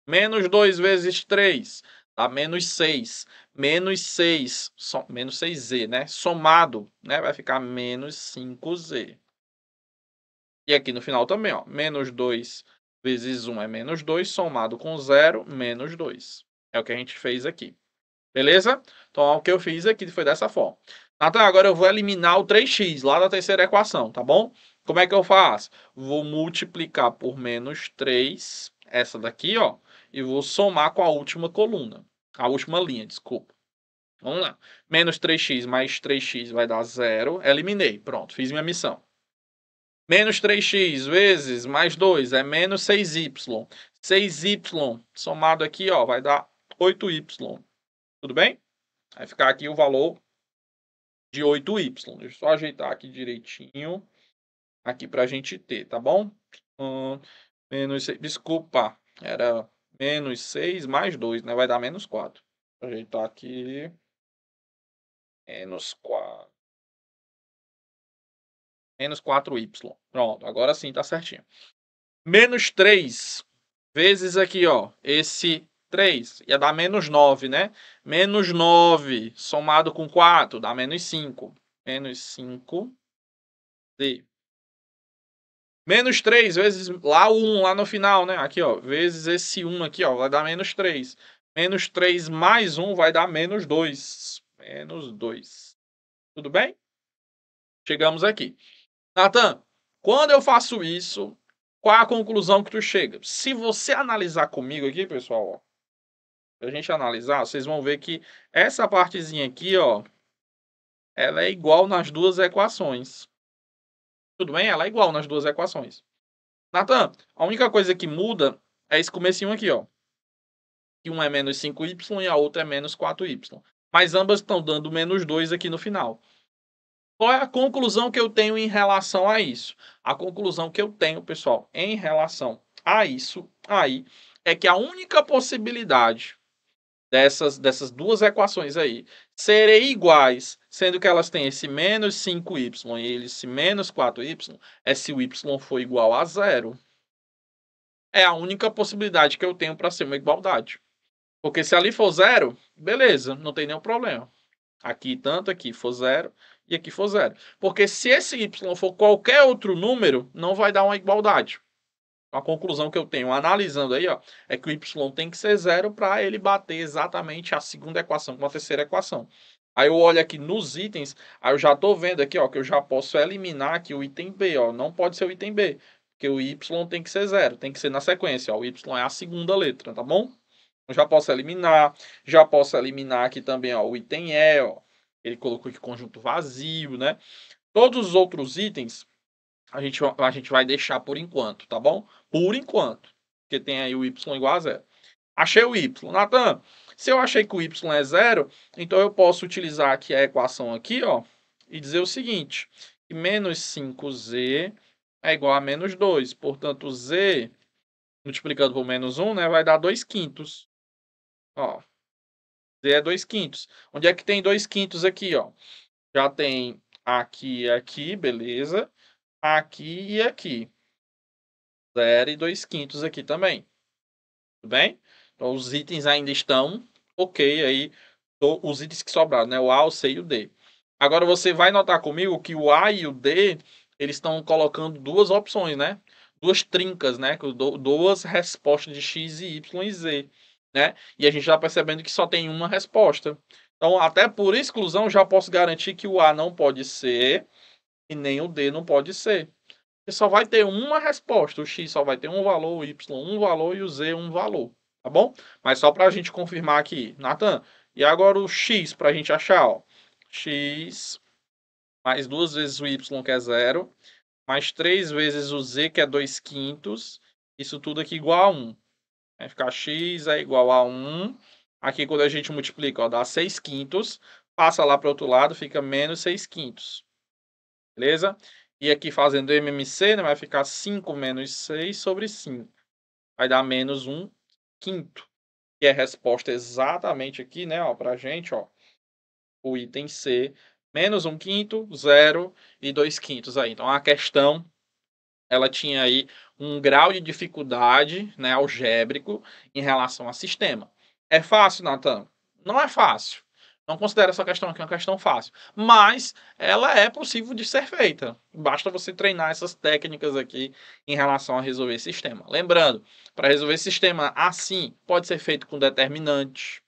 Menos 2 vezes 3 dá menos 6. Menos 6, menos 6z, né? Somado, né? Vai ficar menos 5z. E aqui no final também, ó. Menos 2 vezes 1 é menos 2, somado com 0, menos 2. É o que a gente fez aqui. Beleza? Então, o que eu fiz aqui foi dessa forma. Natan, agora eu vou eliminar o 3x lá da terceira equação, tá bom? Como é que eu faço? Vou multiplicar por menos 3, essa daqui, ó, e vou somar com a última coluna. A última linha, desculpa. Vamos lá. Menos 3x mais 3x vai dar 0. Eliminei. Pronto, fiz minha missão. Menos 3x vezes mais 2 é menos 6y. 6y somado aqui, ó, vai dar 8y. Tudo bem? Vai ficar aqui o valor de 8y. Deixa eu só ajeitar aqui direitinho. Aqui para a gente ter, tá bom? Menos 6, desculpa, era menos 6 mais 2, né? Vai dar menos 4. Vou ajeitar aqui. Menos 4. Menos 4y. Pronto, agora sim tá certinho. Menos 3 vezes aqui, ó, esse 3. Ia dar menos 9, né? Menos 9 somado com 4 dá menos 5. Menos 5. D. Menos 3 vezes lá o 1 lá no final, né? Aqui, ó, vezes esse 1 aqui, ó, vai dar menos 3. Menos 3 mais 1 vai dar menos 2. Menos 2. Tudo bem? Chegamos aqui. Natan, quando eu faço isso, qual é a conclusão que tu chega? Se você analisar comigo aqui, pessoal, ó, se a gente analisar, vocês vão ver que essa partezinha aqui, ó, ela é igual nas duas equações. Tudo bem? Ela é igual nas duas equações. Natan, a única coisa que muda é esse comecinho aqui, ó. Que um é menos 5y e a outra é menos 4y. Mas ambas estão dando menos 2 aqui no final. Qual é a conclusão que eu tenho em relação a isso? A conclusão que eu tenho, pessoal, em relação a isso aí, é que a única possibilidade dessas duas equações aí serem iguais, sendo que elas têm esse menos 5y e esse menos 4y, é se o y for igual a zero. É a única possibilidade que eu tenho para ser uma igualdade. Porque se ali for zero, beleza, não tem nenhum problema. Aqui, tanto aqui for zero e aqui for zero. Porque se esse y for qualquer outro número, não vai dar uma igualdade. A conclusão que eu tenho analisando aí, ó, é que o y tem que ser zero para ele bater exatamente a segunda equação com a terceira equação. Aí eu olho aqui nos itens, aí eu já estou vendo aqui, ó, que eu já posso eliminar aqui o item B, ó, não pode ser o item B, porque o y tem que ser zero, tem que ser na sequência, ó, o y é a segunda letra, tá bom? Eu já posso eliminar aqui também, ó, o item E, ó, ele colocou aqui conjunto vazio, né? Todos os outros itens a gente vai deixar por enquanto, tá bom? Por enquanto, porque tem aí o y igual a zero. Achei o y. Natan, se eu achei que o y é zero, então eu posso utilizar aqui a equação aqui, ó, e dizer o seguinte, que menos 5z é igual a menos 2. Portanto, z multiplicado por menos 1, né, vai dar 2 quintos. Ó, z é 2 quintos. Onde é que tem 2 quintos aqui, ó? Já tem aqui e aqui, beleza. Aqui e aqui. 0 e 2 quintos aqui também. Tudo bem? Então, os itens ainda estão ok aí. Os itens que sobraram, né? O A, o C e o D. Agora, você vai notar comigo que o A e o D, eles estão colocando duas opções, né? Duas trincas, né? Duas respostas de X e Y e Z, né? E a gente já percebendo que só tem uma resposta. Então, até por exclusão, já posso garantir que o A não pode ser e nem o D não pode ser. Você só vai ter uma resposta. O X só vai ter um valor, o Y um valor e o Z um valor. Tá bom? Mas só para a gente confirmar aqui. Natan, e agora o X para a gente achar, ó. X mais 2 vezes o Y, que é 0. Mais 3 vezes o Z, que é 2 quintos. Isso tudo aqui igual a 1. Vai ficar X é igual a 1. Aqui, quando a gente multiplica, ó, dá 6 quintos. Passa lá para o outro lado, fica menos 6 quintos. Beleza? E aqui fazendo MMC, né, vai ficar 5 menos 6 sobre 5. Vai dar menos 1 quinto. Que é a resposta exatamente aqui, né, ó, pra gente, ó. O item C, menos 1 quinto, 0 e 2 quintos aí. Então, a questão, ela tinha aí um grau de dificuldade, né, algébrico em relação ao sistema. É fácil, Natan? Não é fácil. Não considero essa questão aqui uma questão fácil, mas ela é possível de ser feita. Basta você treinar essas técnicas aqui em relação a resolver sistema. Lembrando, para resolver sistema assim, pode ser feito com determinante,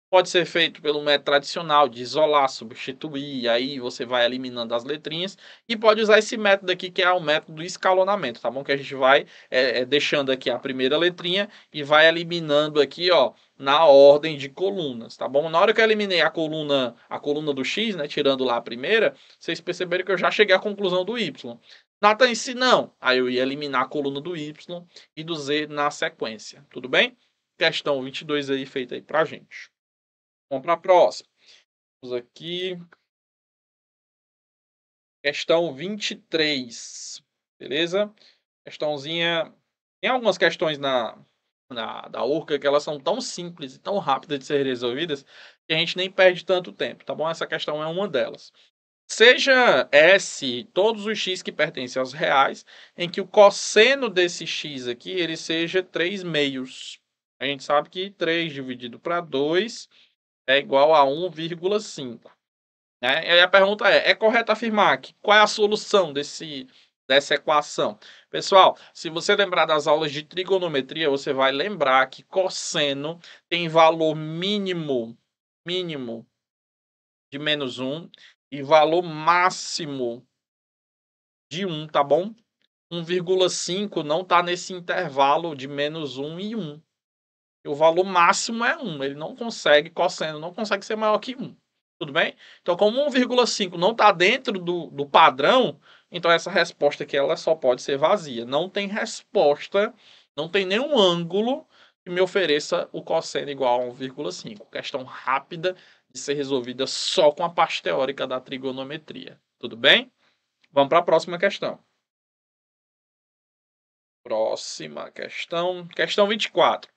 pode ser feito pelo método tradicional de isolar, substituir, aí você vai eliminando as letrinhas. E pode usar esse método aqui, que é o método do escalonamento, tá bom? Que a gente vai deixando aqui a primeira letrinha e vai eliminando aqui, ó, na ordem de colunas, tá bom? Na hora que eu eliminei a coluna do X, né, tirando lá a primeira, vocês perceberam que eu já cheguei à conclusão do Y. Natan, se não, aí eu ia eliminar a coluna do Y e do Z na sequência, tudo bem? Questão 22 aí feita aí pra gente. Vamos para a próxima. Vamos aqui. Questão 23. Beleza? Questãozinha. Tem algumas questões da Urca que elas são tão simples e tão rápidas de serem resolvidas que a gente nem perde tanto tempo, tá bom? Essa questão é uma delas. Seja S todos os x que pertencem aos reais, em que o cosseno desse x aqui, ele seja 3 meios. A gente sabe que 3 dividido para 2 é igual a 1,5. Né? E aí a pergunta é correto afirmar que qual é a solução dessa equação? Pessoal, se você lembrar das aulas de trigonometria, você vai lembrar que cosseno tem valor mínimo de menos 1 e valor máximo de 1, tá bom? 1,5 não está nesse intervalo de menos 1 e 1. E o valor máximo é 1. Ele não consegue, cosseno não consegue ser maior que 1. Tudo bem? Então, como 1,5 não está dentro do padrão, então essa resposta aqui ela só pode ser vazia. Não tem resposta, não tem nenhum ângulo que me ofereça o cosseno igual a 1,5. Questão rápida de ser resolvida só com a parte teórica da trigonometria. Tudo bem? Vamos para a próxima questão. Próxima questão. Questão 24.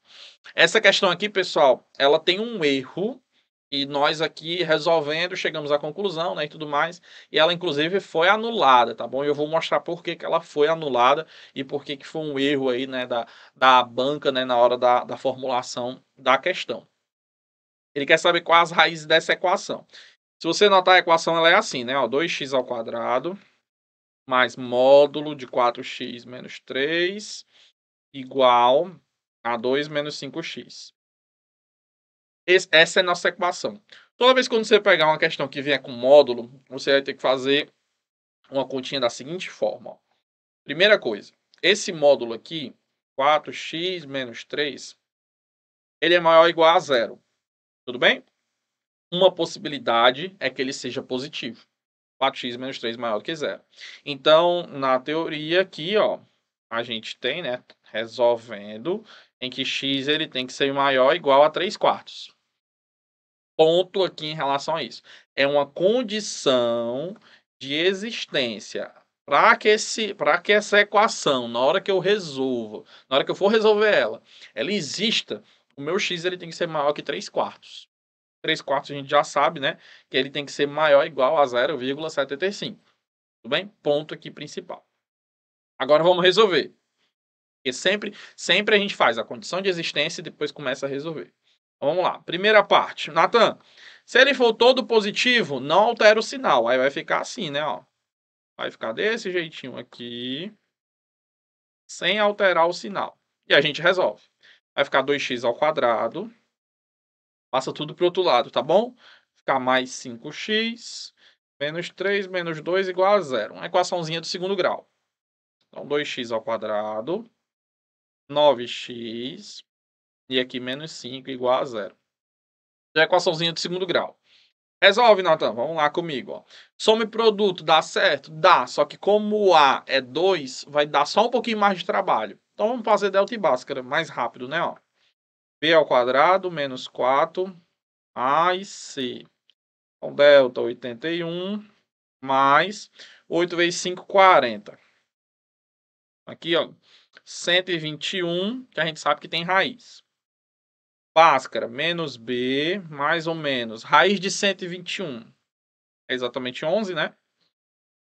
Essa questão aqui, pessoal, ela tem um erro e nós aqui resolvendo chegamos à conclusão, né, e tudo mais, e ela inclusive foi anulada, tá bom? E eu vou mostrar por que ela foi anulada e por que foi um erro aí, né, da banca, né, na hora da formulação da questão. Ele quer saber quais as raízes dessa equação. Se você notar, a equação ela é assim, né, ó, 2x ao quadrado mais módulo de 4x menos 3 igual a 2 menos 5x. Essa é a nossa equação. Toda vez que você pegar uma questão que vier com módulo, você vai ter que fazer uma continha da seguinte forma. Ó. Primeira coisa, esse módulo aqui, 4x menos 3, ele é maior ou igual a zero. Tudo bem? Uma possibilidade é que ele seja positivo. 4x menos 3 maior do que zero. Então, na teoria aqui, ó, a gente tem, né, resolvendo, em que x ele tem que ser maior ou igual a 3 quartos. Ponto aqui em relação a isso. É uma condição de existência. Para que essa equação, na hora que eu resolvo, na hora que eu for resolver ela exista, o meu x ele tem que ser maior que 3 quartos. 3 quartos a gente já sabe, né? Que ele tem que ser maior ou igual a 0,75. Tudo bem? Ponto aqui principal. Agora vamos resolver. Porque sempre a gente faz a condição de existência e depois começa a resolver. Então, vamos lá. Primeira parte. Natan, se ele for todo positivo, não altera o sinal. Aí vai ficar assim, né? Ó. Vai ficar desse jeitinho aqui, sem alterar o sinal. E a gente resolve. Vai ficar 2x ao quadrado. Passa tudo para o outro lado, tá bom? Ficar mais 5x menos 3 menos 2 igual a zero. Uma equaçãozinha do segundo grau. Então, 2x ao quadrado, 9x, e aqui menos 5 igual a zero. É a equaçãozinha do segundo grau. Resolve, Natan. Vamos lá comigo. Ó. Soma e produto, dá certo? Dá. Só que como o A é 2, vai dar só um pouquinho mais de trabalho. Então vamos fazer delta e bhaskara mais rápido, né? Ó. B ao quadrado menos 4 mais C. Então delta 81 mais 8 vezes 5, 40. Aqui, ó. 121, que a gente sabe que tem raiz. Bhaskara, menos B, mais ou menos. Raiz de 121. É exatamente 11, né?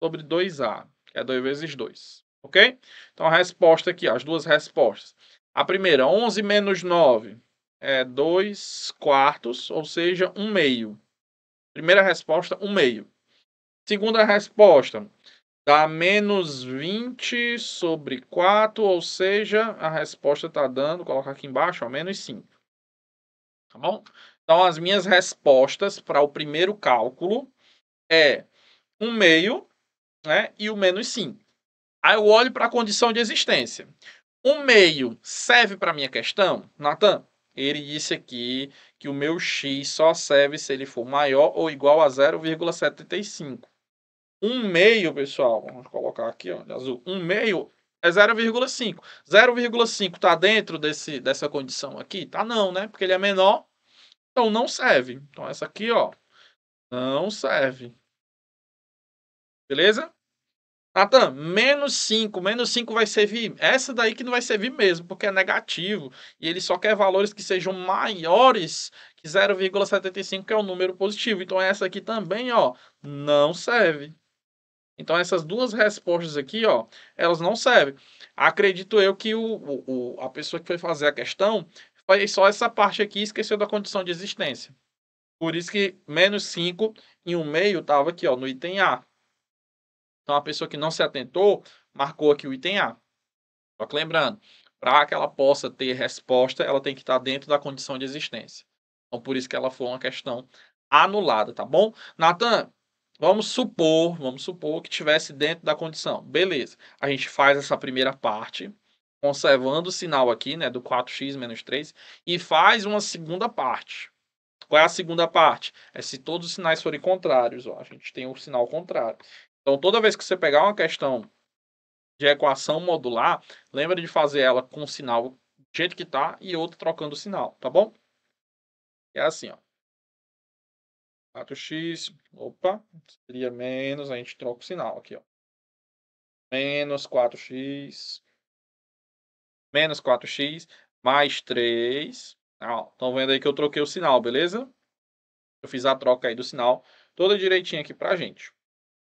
Sobre 2A, que é 2 vezes 2. Ok? Então, a resposta aqui, ó, as duas respostas. A primeira, 11 menos 9 é 2 quartos, ou seja, 1 meio. Primeira resposta, 1 meio. Segunda resposta, dá menos 20 sobre 4, ou seja, a resposta está dando, vou colocar aqui embaixo, ó, menos 5. Tá bom? Então, as minhas respostas para o primeiro cálculo é 1 meio, né, e o menos 5. Aí eu olho para a condição de existência. 1 meio serve para a minha questão? Natan, ele disse aqui que o meu x só serve se ele for maior ou igual a 0,75. 1 meio, pessoal, vamos colocar aqui, ó, de azul. 1 meio é 0,5. 0,5 está dentro dessa condição aqui? Tá não, né? Porque ele é menor, então não serve. Então essa aqui, ó, não serve. Beleza? Natan, menos 5 vai servir. Essa daí que não vai servir mesmo, porque é negativo. E ele só quer valores que sejam maiores que 0,75, que é o número positivo. Então essa aqui também, ó, não serve. Então essas duas respostas aqui, ó, elas não servem. Acredito eu que a pessoa que foi fazer a questão fez só essa parte aqui e esqueceu da condição de existência. Por isso que menos 5 e 1/2 estava aqui, ó, no item A. Então, a pessoa que não se atentou, marcou aqui o item A. Só que lembrando, para que ela possa ter resposta, ela tem que estar dentro da condição de existência. Então, por isso que ela foi uma questão anulada, tá bom? Natan, vamos supor que tivesse dentro da condição. Beleza. A gente faz essa primeira parte, conservando o sinal aqui, né, do 4x menos 3, e faz uma segunda parte. Qual é a segunda parte? É se todos os sinais forem contrários, ó. A gente tem o sinal contrário. Então, toda vez que você pegar uma questão de equação modular, lembra de fazer ela com o sinal do jeito que está e outro trocando o sinal, tá bom? É assim, ó. 4x, opa, seria menos, a gente troca o sinal aqui, ó. Menos 4x, mais 3. Estão vendo aí que eu troquei o sinal, beleza? Eu fiz a troca aí do sinal toda direitinho aqui pra gente.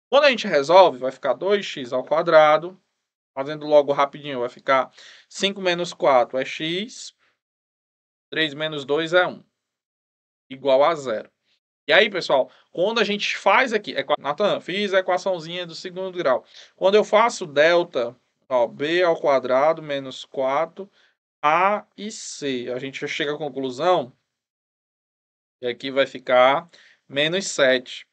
Quando a gente resolve, vai ficar 2x ao quadrado. Fazendo logo rapidinho, vai ficar 5 menos 4 é x. 3 menos 2 é 1. Igual a 0. E aí, pessoal, quando a gente faz aqui... Natan, fiz a equaçãozinha do segundo grau. Quando eu faço delta, ó, b ao quadrado menos 4a e c. A gente já chega à conclusão. E aqui vai ficar menos 7.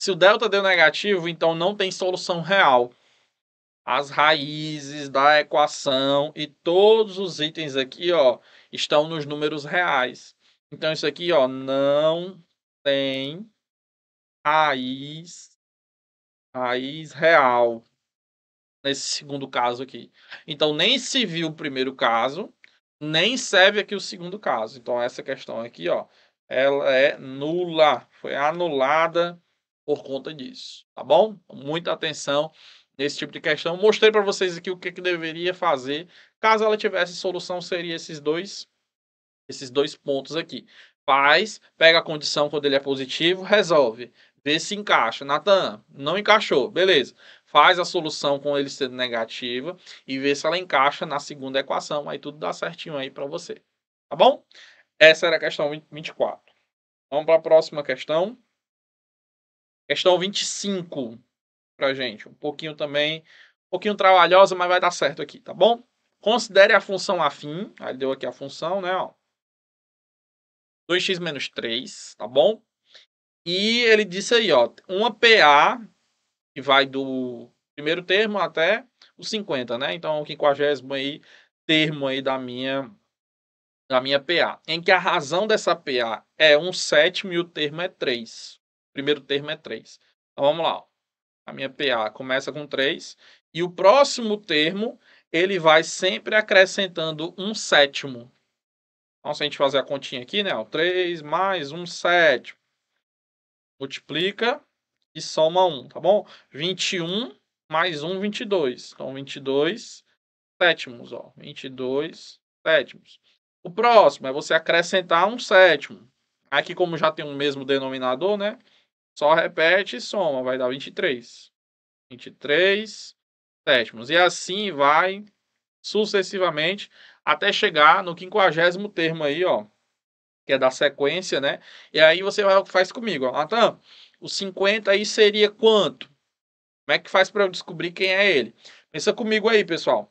Se o delta deu negativo, então não tem solução real. As raízes da equação e todos os itens aqui, ó, estão nos números reais. Então, isso aqui, ó, não tem raiz real nesse segundo caso aqui. Então, nem se viu o primeiro caso, nem serve aqui o segundo caso. Então, essa questão aqui, ó, ela é nula, foi anulada por conta disso, tá bom? Muita atenção nesse tipo de questão. Mostrei para vocês aqui o que deveria fazer. Caso ela tivesse solução, seria esses dois pontos aqui. Pega a condição quando ele é positivo, resolve. Vê se encaixa. Natan, não encaixou. Beleza. Faz a solução com ele sendo negativa e vê se ela encaixa na segunda equação. Aí tudo dá certinho aí para você. Tá bom? Essa era a questão 24. Vamos para a próxima questão. Questão 25 pra gente. Um pouquinho trabalhosa, mas vai dar certo aqui, tá bom? Considere a função afim. Aí deu aqui a função, né, ó. 2x menos 3, tá bom? E ele disse aí, ó, uma PA que vai do primeiro termo até o 50, né? Então, o 50º aí, termo aí da minha PA. Em que a razão dessa PA é 1/7 e o termo é 3. O primeiro termo é 3. Então, vamos lá. Ó. A minha PA começa com 3. E o próximo termo, ele vai sempre acrescentando 1/7. Então, se a gente fazer a continha aqui, né? Ó, 3 mais 1/7. Multiplica e soma 1, tá bom? 21 mais 1, 22. Então, 22 sétimos, ó. 22 sétimos. O próximo é você acrescentar 1/7. Aqui, como já tem o mesmo denominador, né? Só repete e soma. Vai dar 23. 23 sétimos. E assim vai sucessivamente até chegar no 50º termo aí, ó. Que é da sequência, né? E aí você faz comigo, ó. Natan, o 50 aí seria quanto? Como é que faz para eu descobrir quem é ele? Pensa comigo aí, pessoal.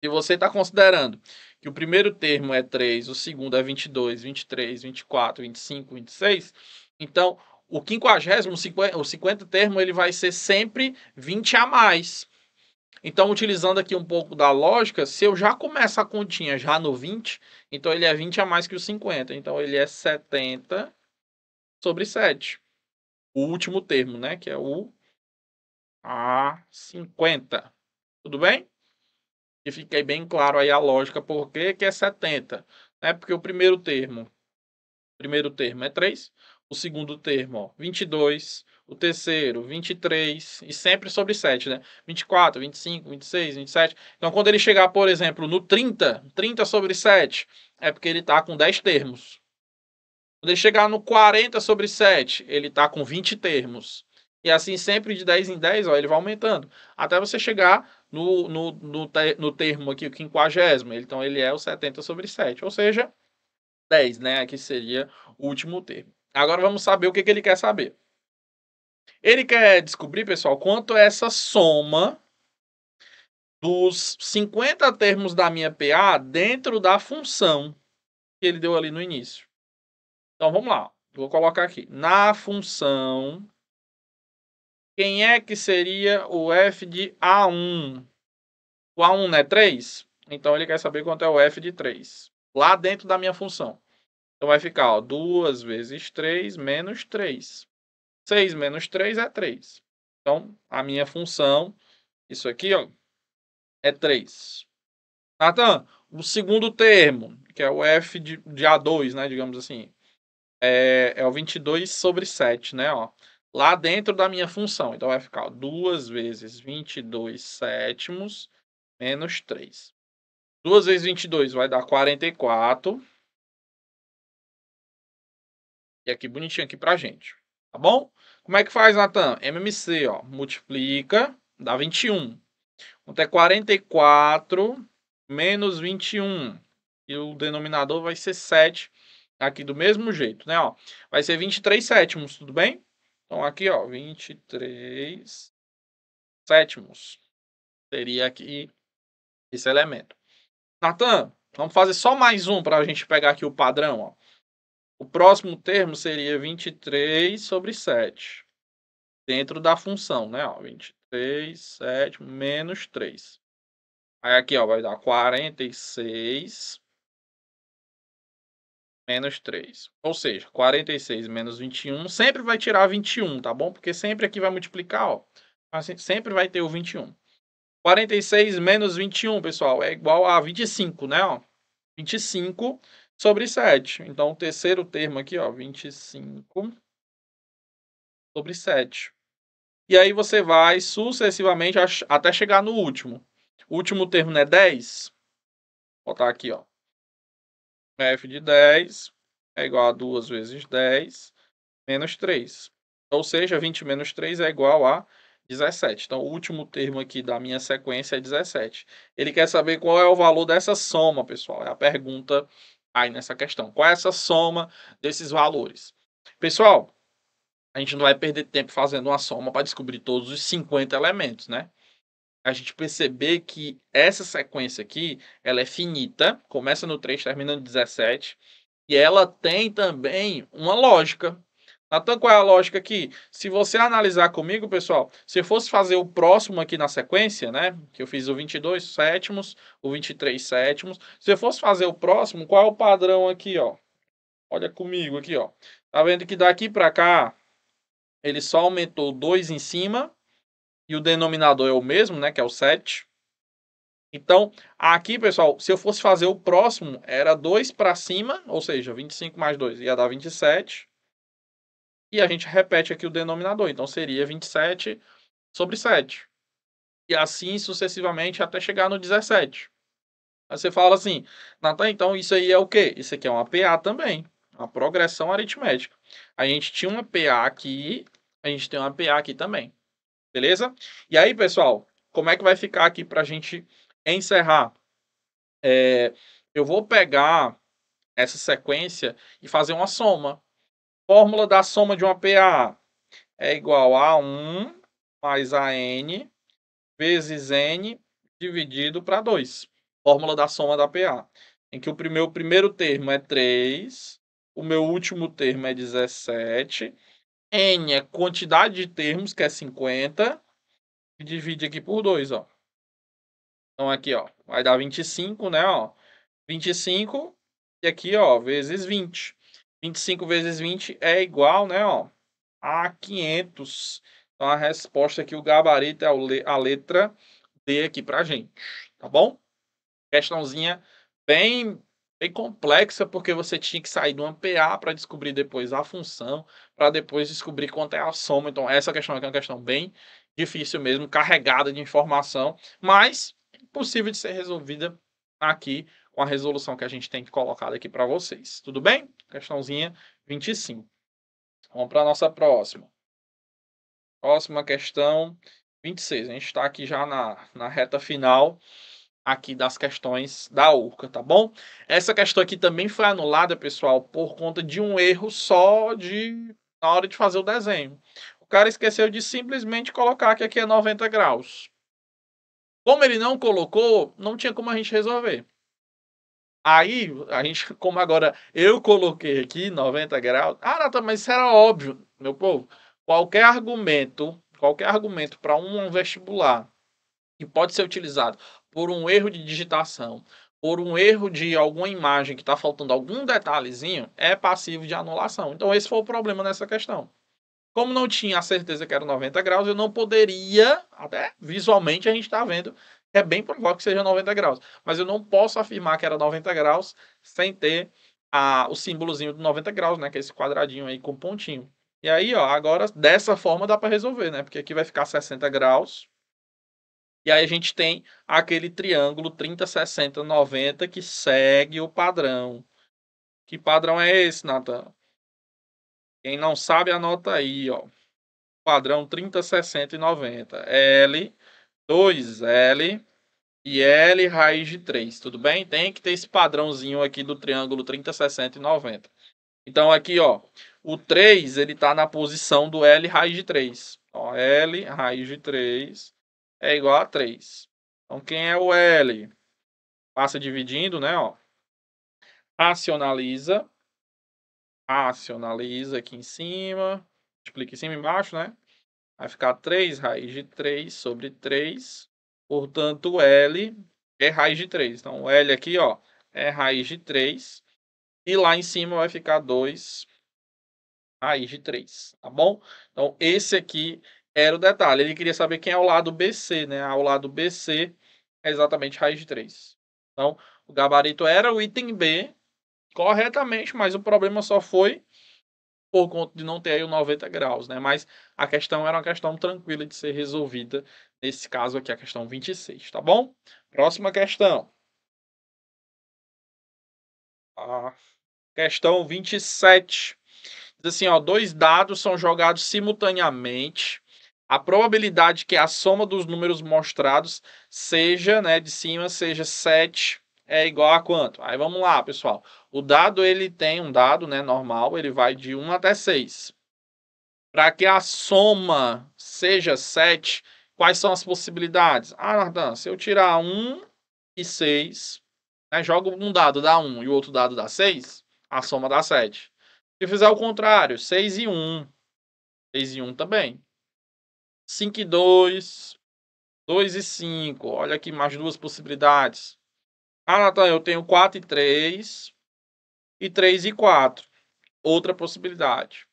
Se você está considerando que o primeiro termo é 3, o segundo é 22, 23, 24, 25, 26, então o 50º, o 50 termo, ele vai ser sempre 20 a mais. Então, utilizando aqui um pouco da lógica, se eu já começo a continha já no 20, então ele é 20 a mais que o 50. Então, ele é 70 sobre 7. O último termo, né? Que é o A50. Tudo bem? E fique bem claro aí a lógica por que é 70. Né? Porque o primeiro termo é 3, o segundo termo, ó, 22, o terceiro, 23, e sempre sobre 7, né? 24, 25, 26, 27. Então, quando ele chegar, por exemplo, no 30, 30 sobre 7, é porque ele está com 10 termos. Quando ele chegar no 40 sobre 7, ele está com 20 termos. E assim, sempre de 10 em 10, ó, ele vai aumentando. Até você chegar no termo aqui, o 50º. Então, ele é o 70 sobre 7. Ou seja, 10, né? Aqui seria o último termo. Agora vamos saber o que ele quer saber. Ele quer descobrir, pessoal, quanto é essa soma dos 50 termos da minha PA dentro da função que ele deu ali no início. Então, vamos lá. Vou colocar aqui. Na função, quem é que seria o f de A1? O A1 não é 3? Então, ele quer saber quanto é o f de 3. Lá dentro da minha função. Então, vai ficar, ó, 2 vezes 3 menos 3. 6 menos 3 é 3. Então, a minha função, isso aqui, ó, é 3. Natan, o segundo termo, que é o f de A2, né, digamos assim, é o 22 sobre 7, né, ó. Lá dentro da minha função. Então, vai ficar, ó, 2 vezes 22 sétimos menos 3. 2 vezes 22 vai dar 44. E aqui, bonitinho aqui pra gente. Tá bom? Como é que faz, Natan? MMC, ó, multiplica, dá 21. Quanto é 44 menos 21. E o denominador vai ser 7. Aqui do mesmo jeito, né? Ó, vai ser 23 sétimos, tudo bem? Então aqui, ó, 23 sétimos. Seria aqui esse elemento. Natan, vamos fazer só mais um para a gente pegar aqui o padrão, ó. O próximo termo seria 23 sobre 7. Dentro da função, né? Ó, 23, 7, menos 3. Aí aqui, ó, vai dar 46 menos 3. Ou seja, 46 menos 21 sempre vai tirar 21, tá bom? Porque sempre aqui vai multiplicar, ó. Sempre vai ter o 21. 46 menos 21, pessoal, é igual a 25, né? Ó, 25 sobre 7. Então, o terceiro termo aqui, ó, 25 sobre 7. E aí você vai sucessivamente até chegar no último. O último termo não é 10? Vou botar aqui, ó. F de 10 é igual a 2 vezes 10 menos 3. Ou seja, 20 menos 3 é igual a 17. Então, o último termo aqui da minha sequência é 17. Ele quer saber qual é o valor dessa soma, pessoal. É a pergunta aí nessa questão. Qual é essa soma desses valores? Pessoal, a gente não vai perder tempo fazendo uma soma para descobrir todos os 50 elementos, né? A gente perceber que essa sequência aqui, ela é finita, começa no 3, termina no 17, e ela tem também uma lógica. Natan, qual é a lógica aqui? Se você analisar comigo, pessoal, se eu fosse fazer o próximo aqui na sequência, né, que eu fiz o 22 sétimos, o 23 sétimos, se eu fosse fazer o próximo, qual é o padrão aqui, ó? Olha comigo aqui, ó. Tá vendo que daqui para cá, ele só aumentou 2 em cima, e o denominador é o mesmo, né, que é o 7. Então, aqui, pessoal, se eu fosse fazer o próximo, era 2 para cima, ou seja, 25 mais 2 ia dar 27. E a gente repete aqui o denominador, então seria 27 sobre 7. E assim sucessivamente até chegar no 17. Aí você fala assim, Natan, então isso aí é o quê? Isso aqui é uma PA também, uma progressão aritmética. A gente tinha uma PA aqui, a gente tem uma PA aqui também. Beleza? E aí, pessoal, como é que vai ficar aqui para a gente encerrar? Eu vou pegar essa sequência e fazer uma soma. Fórmula da soma de uma PA é igual a 1 mais AN vezes N dividido para 2. Fórmula da soma da PA. Em que o primeiro termo é 3, o meu último termo é 17, N é quantidade de termos, que é 50, e divide aqui por 2, ó. Então aqui, ó, vai dar 25, né, ó. 25 e aqui, ó, vezes 20. 25 vezes 20 é igual, né, ó, a 500. Então a resposta aqui, o gabarito é a letra D aqui pra gente, tá bom? Questãozinha bem bem complexa, porque você tinha que sair de uma PA para descobrir depois a função, para depois descobrir quanto é a soma. Então, essa questão aqui é uma questão bem difícil mesmo, carregada de informação, mas possível de ser resolvida aqui com a resolução que a gente tem colocado aqui para vocês. Tudo bem? Questãozinha 25. Vamos para a nossa próxima. Próxima questão 26. A gente está aqui já na reta final aqui das questões da URCA, tá bom? Essa questão aqui também foi anulada, pessoal, por conta de um erro só na hora de fazer o desenho. O cara esqueceu de simplesmente colocar que aqui é 90 graus. Como ele não colocou, não tinha como a gente resolver. Aí, a gente, como agora eu coloquei aqui 90 graus. Ah, Nathan, mas isso era óbvio, meu povo. Qualquer argumento para um vestibular que pode ser utilizado por um erro de digitação, por um erro de alguma imagem que está faltando algum detalhezinho, é passivo de anulação. Então, esse foi o problema nessa questão. Como não tinha a certeza que era 90 graus, eu não poderia, até visualmente a gente está vendo, é bem provável que seja 90 graus. Mas eu não posso afirmar que era 90 graus sem ter o símbolozinho do 90 graus, né? Que é esse quadradinho aí com pontinho. E aí, ó, agora dessa forma dá para resolver, né? Porque aqui vai ficar 60 graus. E aí a gente tem aquele triângulo 30, 60, 90 que segue o padrão. Que padrão é esse, Nathan? Quem não sabe, anota aí, ó. Padrão 30, 60 e 90. L, 2L e L raiz de 3, tudo bem? Tem que ter esse padrãozinho aqui do triângulo 30, 60 e 90. Então aqui, ó, o 3, ele tá na posição do L raiz de 3. Ó, L raiz de 3 é igual a 3. Então quem é o L? Passa dividindo, né, ó. Racionaliza aqui em cima. Multiplica em cima e embaixo, né? Vai ficar 3 raiz de 3 sobre 3. Portanto, L é raiz de 3. Então, o L aqui, ó, é raiz de 3. E lá em cima vai ficar 2 raiz de 3, tá bom? Então, esse aqui era o detalhe. Ele queria saber quem é o lado BC, né? O lado BC é exatamente raiz de 3. Então, o gabarito era o item B corretamente, mas o problema só foi por conta de não ter aí o 90 graus, né? Mas a questão era uma questão tranquila de ser resolvida, nesse caso aqui, a questão 26, tá bom? Próxima questão. A questão 27. Diz assim, ó, dois dados são jogados simultaneamente. A probabilidade que a soma dos números mostrados seja, né, de cima, seja 7 é igual a quanto? Aí vamos lá, pessoal. O dado, ele tem um dado, né, normal, ele vai de 1 até 6. Para que a soma seja 7, quais são as possibilidades? Ah, Nathan, se eu tirar 1 e 6, né, jogo um dado dá 1 e o outro dado dá 6, a soma dá 7. Se fizer o contrário, 6 e 1, 6 e 1 também. 5 e 2, 2 e 5, olha aqui mais duas possibilidades. Ah, Nathan, eu tenho 4 e 3 e 3 e 4, outra possibilidade.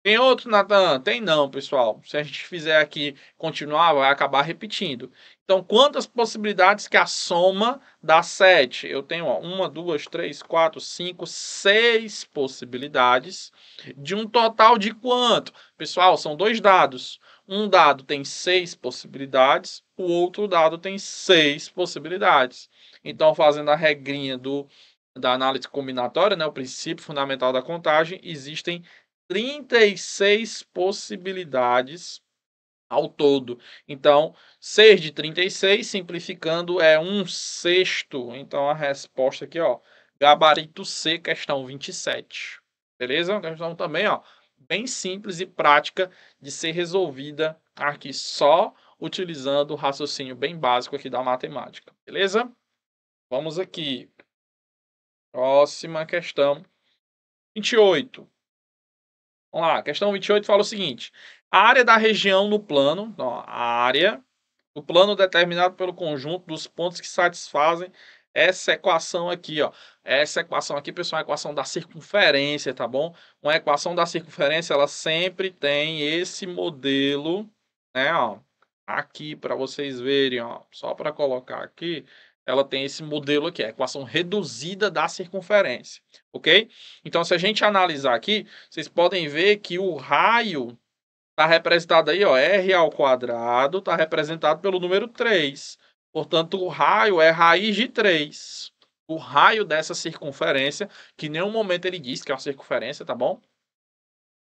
Tem outro, Nathan? Tem não, pessoal. Se a gente fizer aqui continuar, vai acabar repetindo. Então, quantas possibilidades que a soma dá 7? Eu tenho, ó, 1, 2, 3, 4, 5, 6 possibilidades. De um total de quanto? Pessoal, são dois dados. Um dado tem 6 possibilidades, o outro dado tem 6 possibilidades. Então, fazendo a regrinha da análise combinatória, né, o princípio fundamental da contagem, existem 36 possibilidades ao todo. Então, 6 de 36, simplificando, é 1/6. Então, a resposta aqui, ó, gabarito C, questão 27. Beleza? Uma questão também, ó, bem simples e prática de ser resolvida aqui só utilizando o raciocínio bem básico aqui da matemática. Beleza? Vamos aqui. Próxima questão. 28. Vamos lá, questão 28 fala o seguinte: a área da região no plano, ó, a área do plano determinado pelo conjunto dos pontos que satisfazem essa equação aqui, ó. Essa equação aqui, pessoal, é a equação da circunferência, tá bom? Uma equação da circunferência, ela sempre tem esse modelo, né, ó, aqui para vocês verem, ó, só para colocar aqui, ela tem esse modelo aqui, a equação reduzida da circunferência, ok? Então, se a gente analisar aqui, vocês podem ver que o raio está representado aí, ó, r ao quadrado, está representado pelo número 3. Portanto, o raio é raiz de 3. O raio dessa circunferência, que em nenhum momento ele diz que é uma circunferência, tá bom?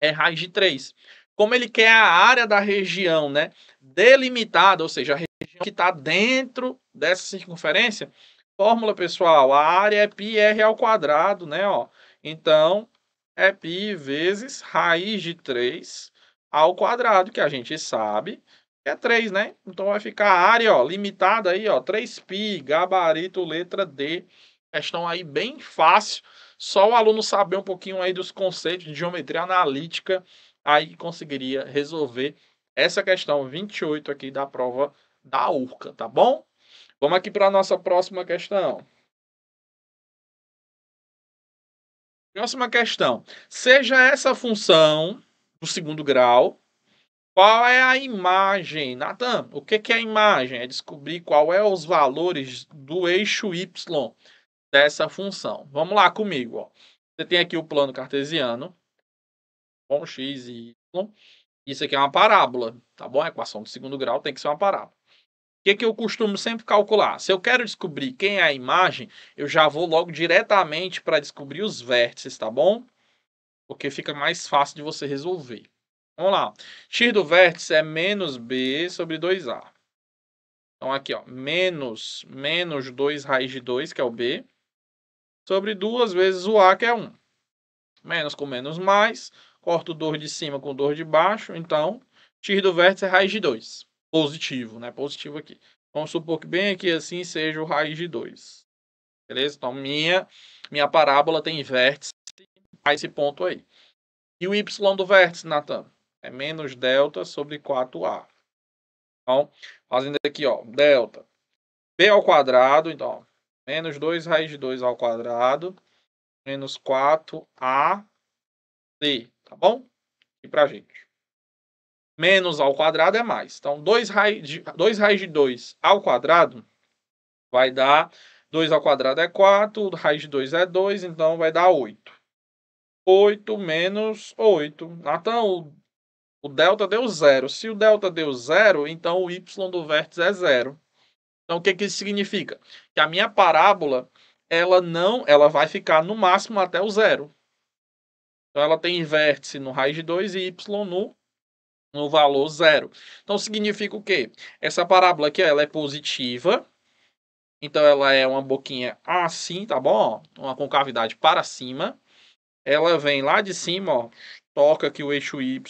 É raiz de 3. Como ele quer a área da região, né, delimitada, ou seja, a região que está dentro dessa circunferência, fórmula, pessoal, a área é πr ao quadrado, né, ó. Então, é π vezes raiz de 3 ao quadrado, que a gente sabe que é 3, né? Então, vai ficar a área, ó, limitada aí, ó, 3π, gabarito, letra D. Questão aí bem fácil, só o aluno saber um pouquinho aí dos conceitos de geometria analítica, aí conseguiria resolver essa questão 28 aqui da prova da URCA, tá bom? Vamos aqui para a nossa próxima questão. Próxima questão. Seja essa função do segundo grau, qual é a imagem? Nathan, o que é a imagem? É descobrir qual é os valores do eixo y dessa função. Vamos lá comigo, ó. Você tem aqui o plano cartesiano, com x e y. Isso aqui é uma parábola, tá bom? A equação do segundo grau tem que ser uma parábola. O que eu costumo sempre calcular? Se eu quero descobrir quem é a imagem, eu já vou logo diretamente para descobrir os vértices, tá bom? Porque fica mais fácil de você resolver. Vamos lá. X do vértice é menos b sobre 2a. Então, aqui, ó, menos 2 raiz de 2, que é o b, sobre 2 vezes o a, que é 1. Menos com menos mais, corto o 2 de cima com o 2 de baixo, então, x do vértice é raiz de 2. Positivo, né? Positivo aqui. Vamos supor que bem aqui assim seja o raiz de 2. Beleza? Então, minha parábola tem vértice a esse ponto aí. E o y do vértice, Nathan? É menos delta sobre 4a. Então, fazendo aqui, ó, delta. B ao quadrado, então, ó, menos 2 raiz de 2 ao quadrado, menos 4ac, tá bom? E pra gente. Menos ao quadrado é mais. Então, 2 raiz de 2 ao quadrado vai dar 2 ao quadrado é 4, raiz de 2 é 2, então vai dar 8. 8 menos 8. Então, o delta deu 0. Se o delta deu 0, então o y do vértice é 0. Então, o que isso significa? Que a minha parábola, ela vai ficar no máximo até o 0. Então, ela tem vértice no raiz de 2 e y no valor 0. Então, significa o quê? Essa parábola aqui, ela é positiva. Então, ela é uma boquinha assim, tá bom? Uma concavidade para cima. Ela vem lá de cima, ó, toca aqui o eixo y,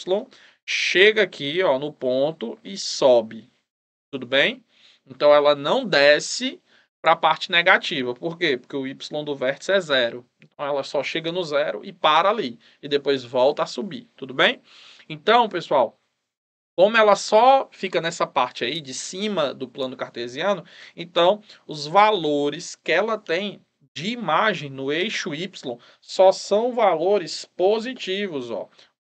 chega aqui, ó, no ponto e sobe. Tudo bem? Então, ela não desce para a parte negativa. Por quê? Porque o y do vértice é 0. Então, ela só chega no 0 e para ali. E depois volta a subir. Tudo bem? Então, pessoal, como ela só fica nessa parte aí de cima do plano cartesiano, então os valores que ela tem de imagem no eixo y só são valores positivos, ó.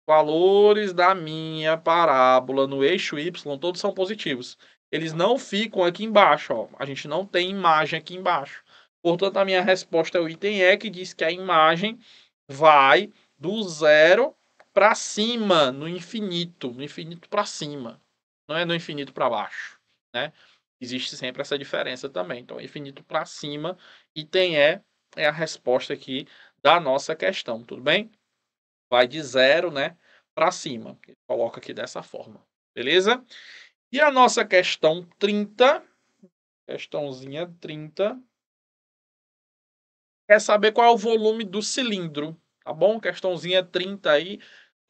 Valores da minha parábola no eixo y todos são positivos. Eles não ficam aqui embaixo, ó. A gente não tem imagem aqui embaixo. Portanto, a minha resposta é o item E, que diz que a imagem vai do 0 para cima, no infinito para cima. Não é no infinito para baixo, né? Existe sempre essa diferença também. Então, infinito para cima, item E é a resposta aqui da nossa questão, tudo bem? Vai de 0, né, para cima. Coloca aqui dessa forma, beleza? E a nossa questão 30, questãozinha 30, quer saber qual é o volume do cilindro, tá bom? Questãozinha 30 aí,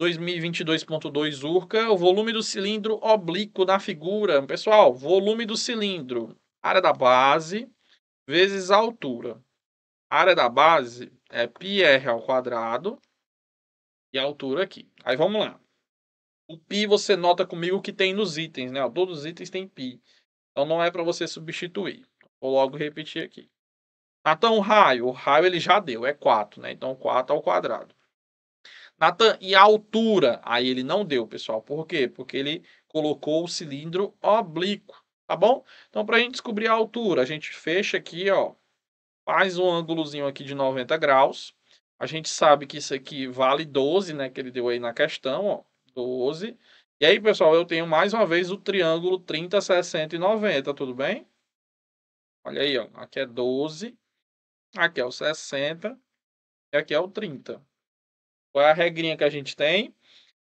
2022.2 URCA, o volume do cilindro oblíquo na figura. Pessoal, volume do cilindro, área da base vezes a altura. A área da base é πr ao quadrado e a altura aqui. Aí vamos lá. O π você nota comigo que tem nos itens, né? Todos os itens têm π. Então não é para você substituir. Vou logo repetir aqui. Então o raio ele já deu, é 4, né? Então 4 ao quadrado. Natan, e a altura? Aí ele não deu, pessoal. Por quê? Porque ele colocou o cilindro oblíquo. tá bom? Então, para a gente descobrir a altura, a gente fecha aqui, ó, faz um ângulozinho aqui de 90 graus. A gente sabe que isso aqui vale 12, né, que ele deu aí na questão, ó, 12. E aí, pessoal, eu tenho mais uma vez o triângulo 30, 60 e 90, tudo bem? Olha aí, ó, aqui é 12, aqui é o 60 e aqui é o 30. Qual é a regrinha que a gente tem?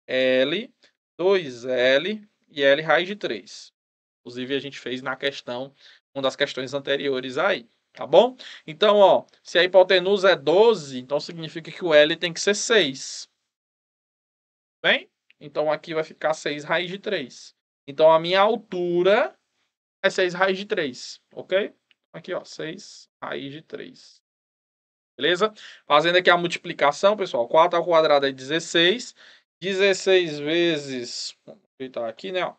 L, 2L e L raiz de 3. Inclusive, a gente fez na questão, uma das questões anteriores aí, tá bom? Então, ó, se a hipotenusa é 12, então significa que o L tem que ser 6. Bem? Então, aqui vai ficar 6 raiz de 3. Então, a minha altura é 6 raiz de 3, ok? Aqui, ó, 6 raiz de 3. Beleza? Fazendo aqui a multiplicação, pessoal. 4 ao quadrado é 16. 16 vezes... Vamos aproveitar aqui, né? Ó.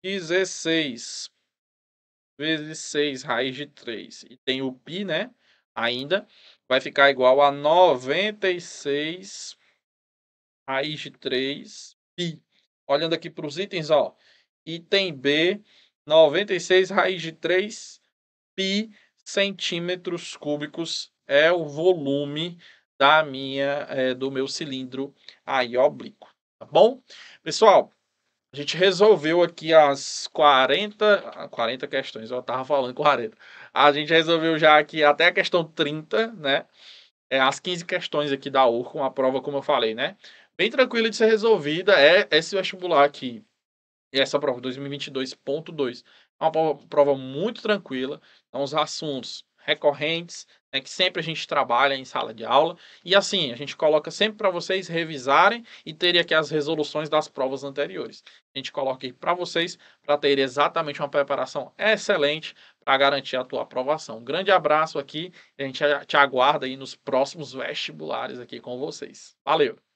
16 vezes 6 raiz de 3. E tem o π, né? Ainda. Vai ficar igual a 96 raiz de 3 π. Olhando aqui para os itens, ó. Item B, 96 raiz de 3 π centímetros cúbicos é o volume do meu cilindro aí oblíquo, tá bom? Pessoal, a gente resolveu aqui as 40 questões, eu tava falando 40. A gente resolveu já aqui até a questão 30, né? As 15 questões aqui da URCA, uma prova, como eu falei, né? Bem tranquila de ser resolvida, é esse vestibular aqui. E essa prova 2022.2 é uma prova muito tranquila. Então, os assuntos recorrentes, né, que sempre a gente trabalha em sala de aula. E assim, a gente coloca sempre para vocês revisarem e terem aqui as resoluções das provas anteriores. A gente coloca aqui para vocês para ter exatamente uma preparação excelente para garantir a tua aprovação. Um grande abraço aqui e a gente te aguarda aí nos próximos vestibulares aqui com vocês. Valeu!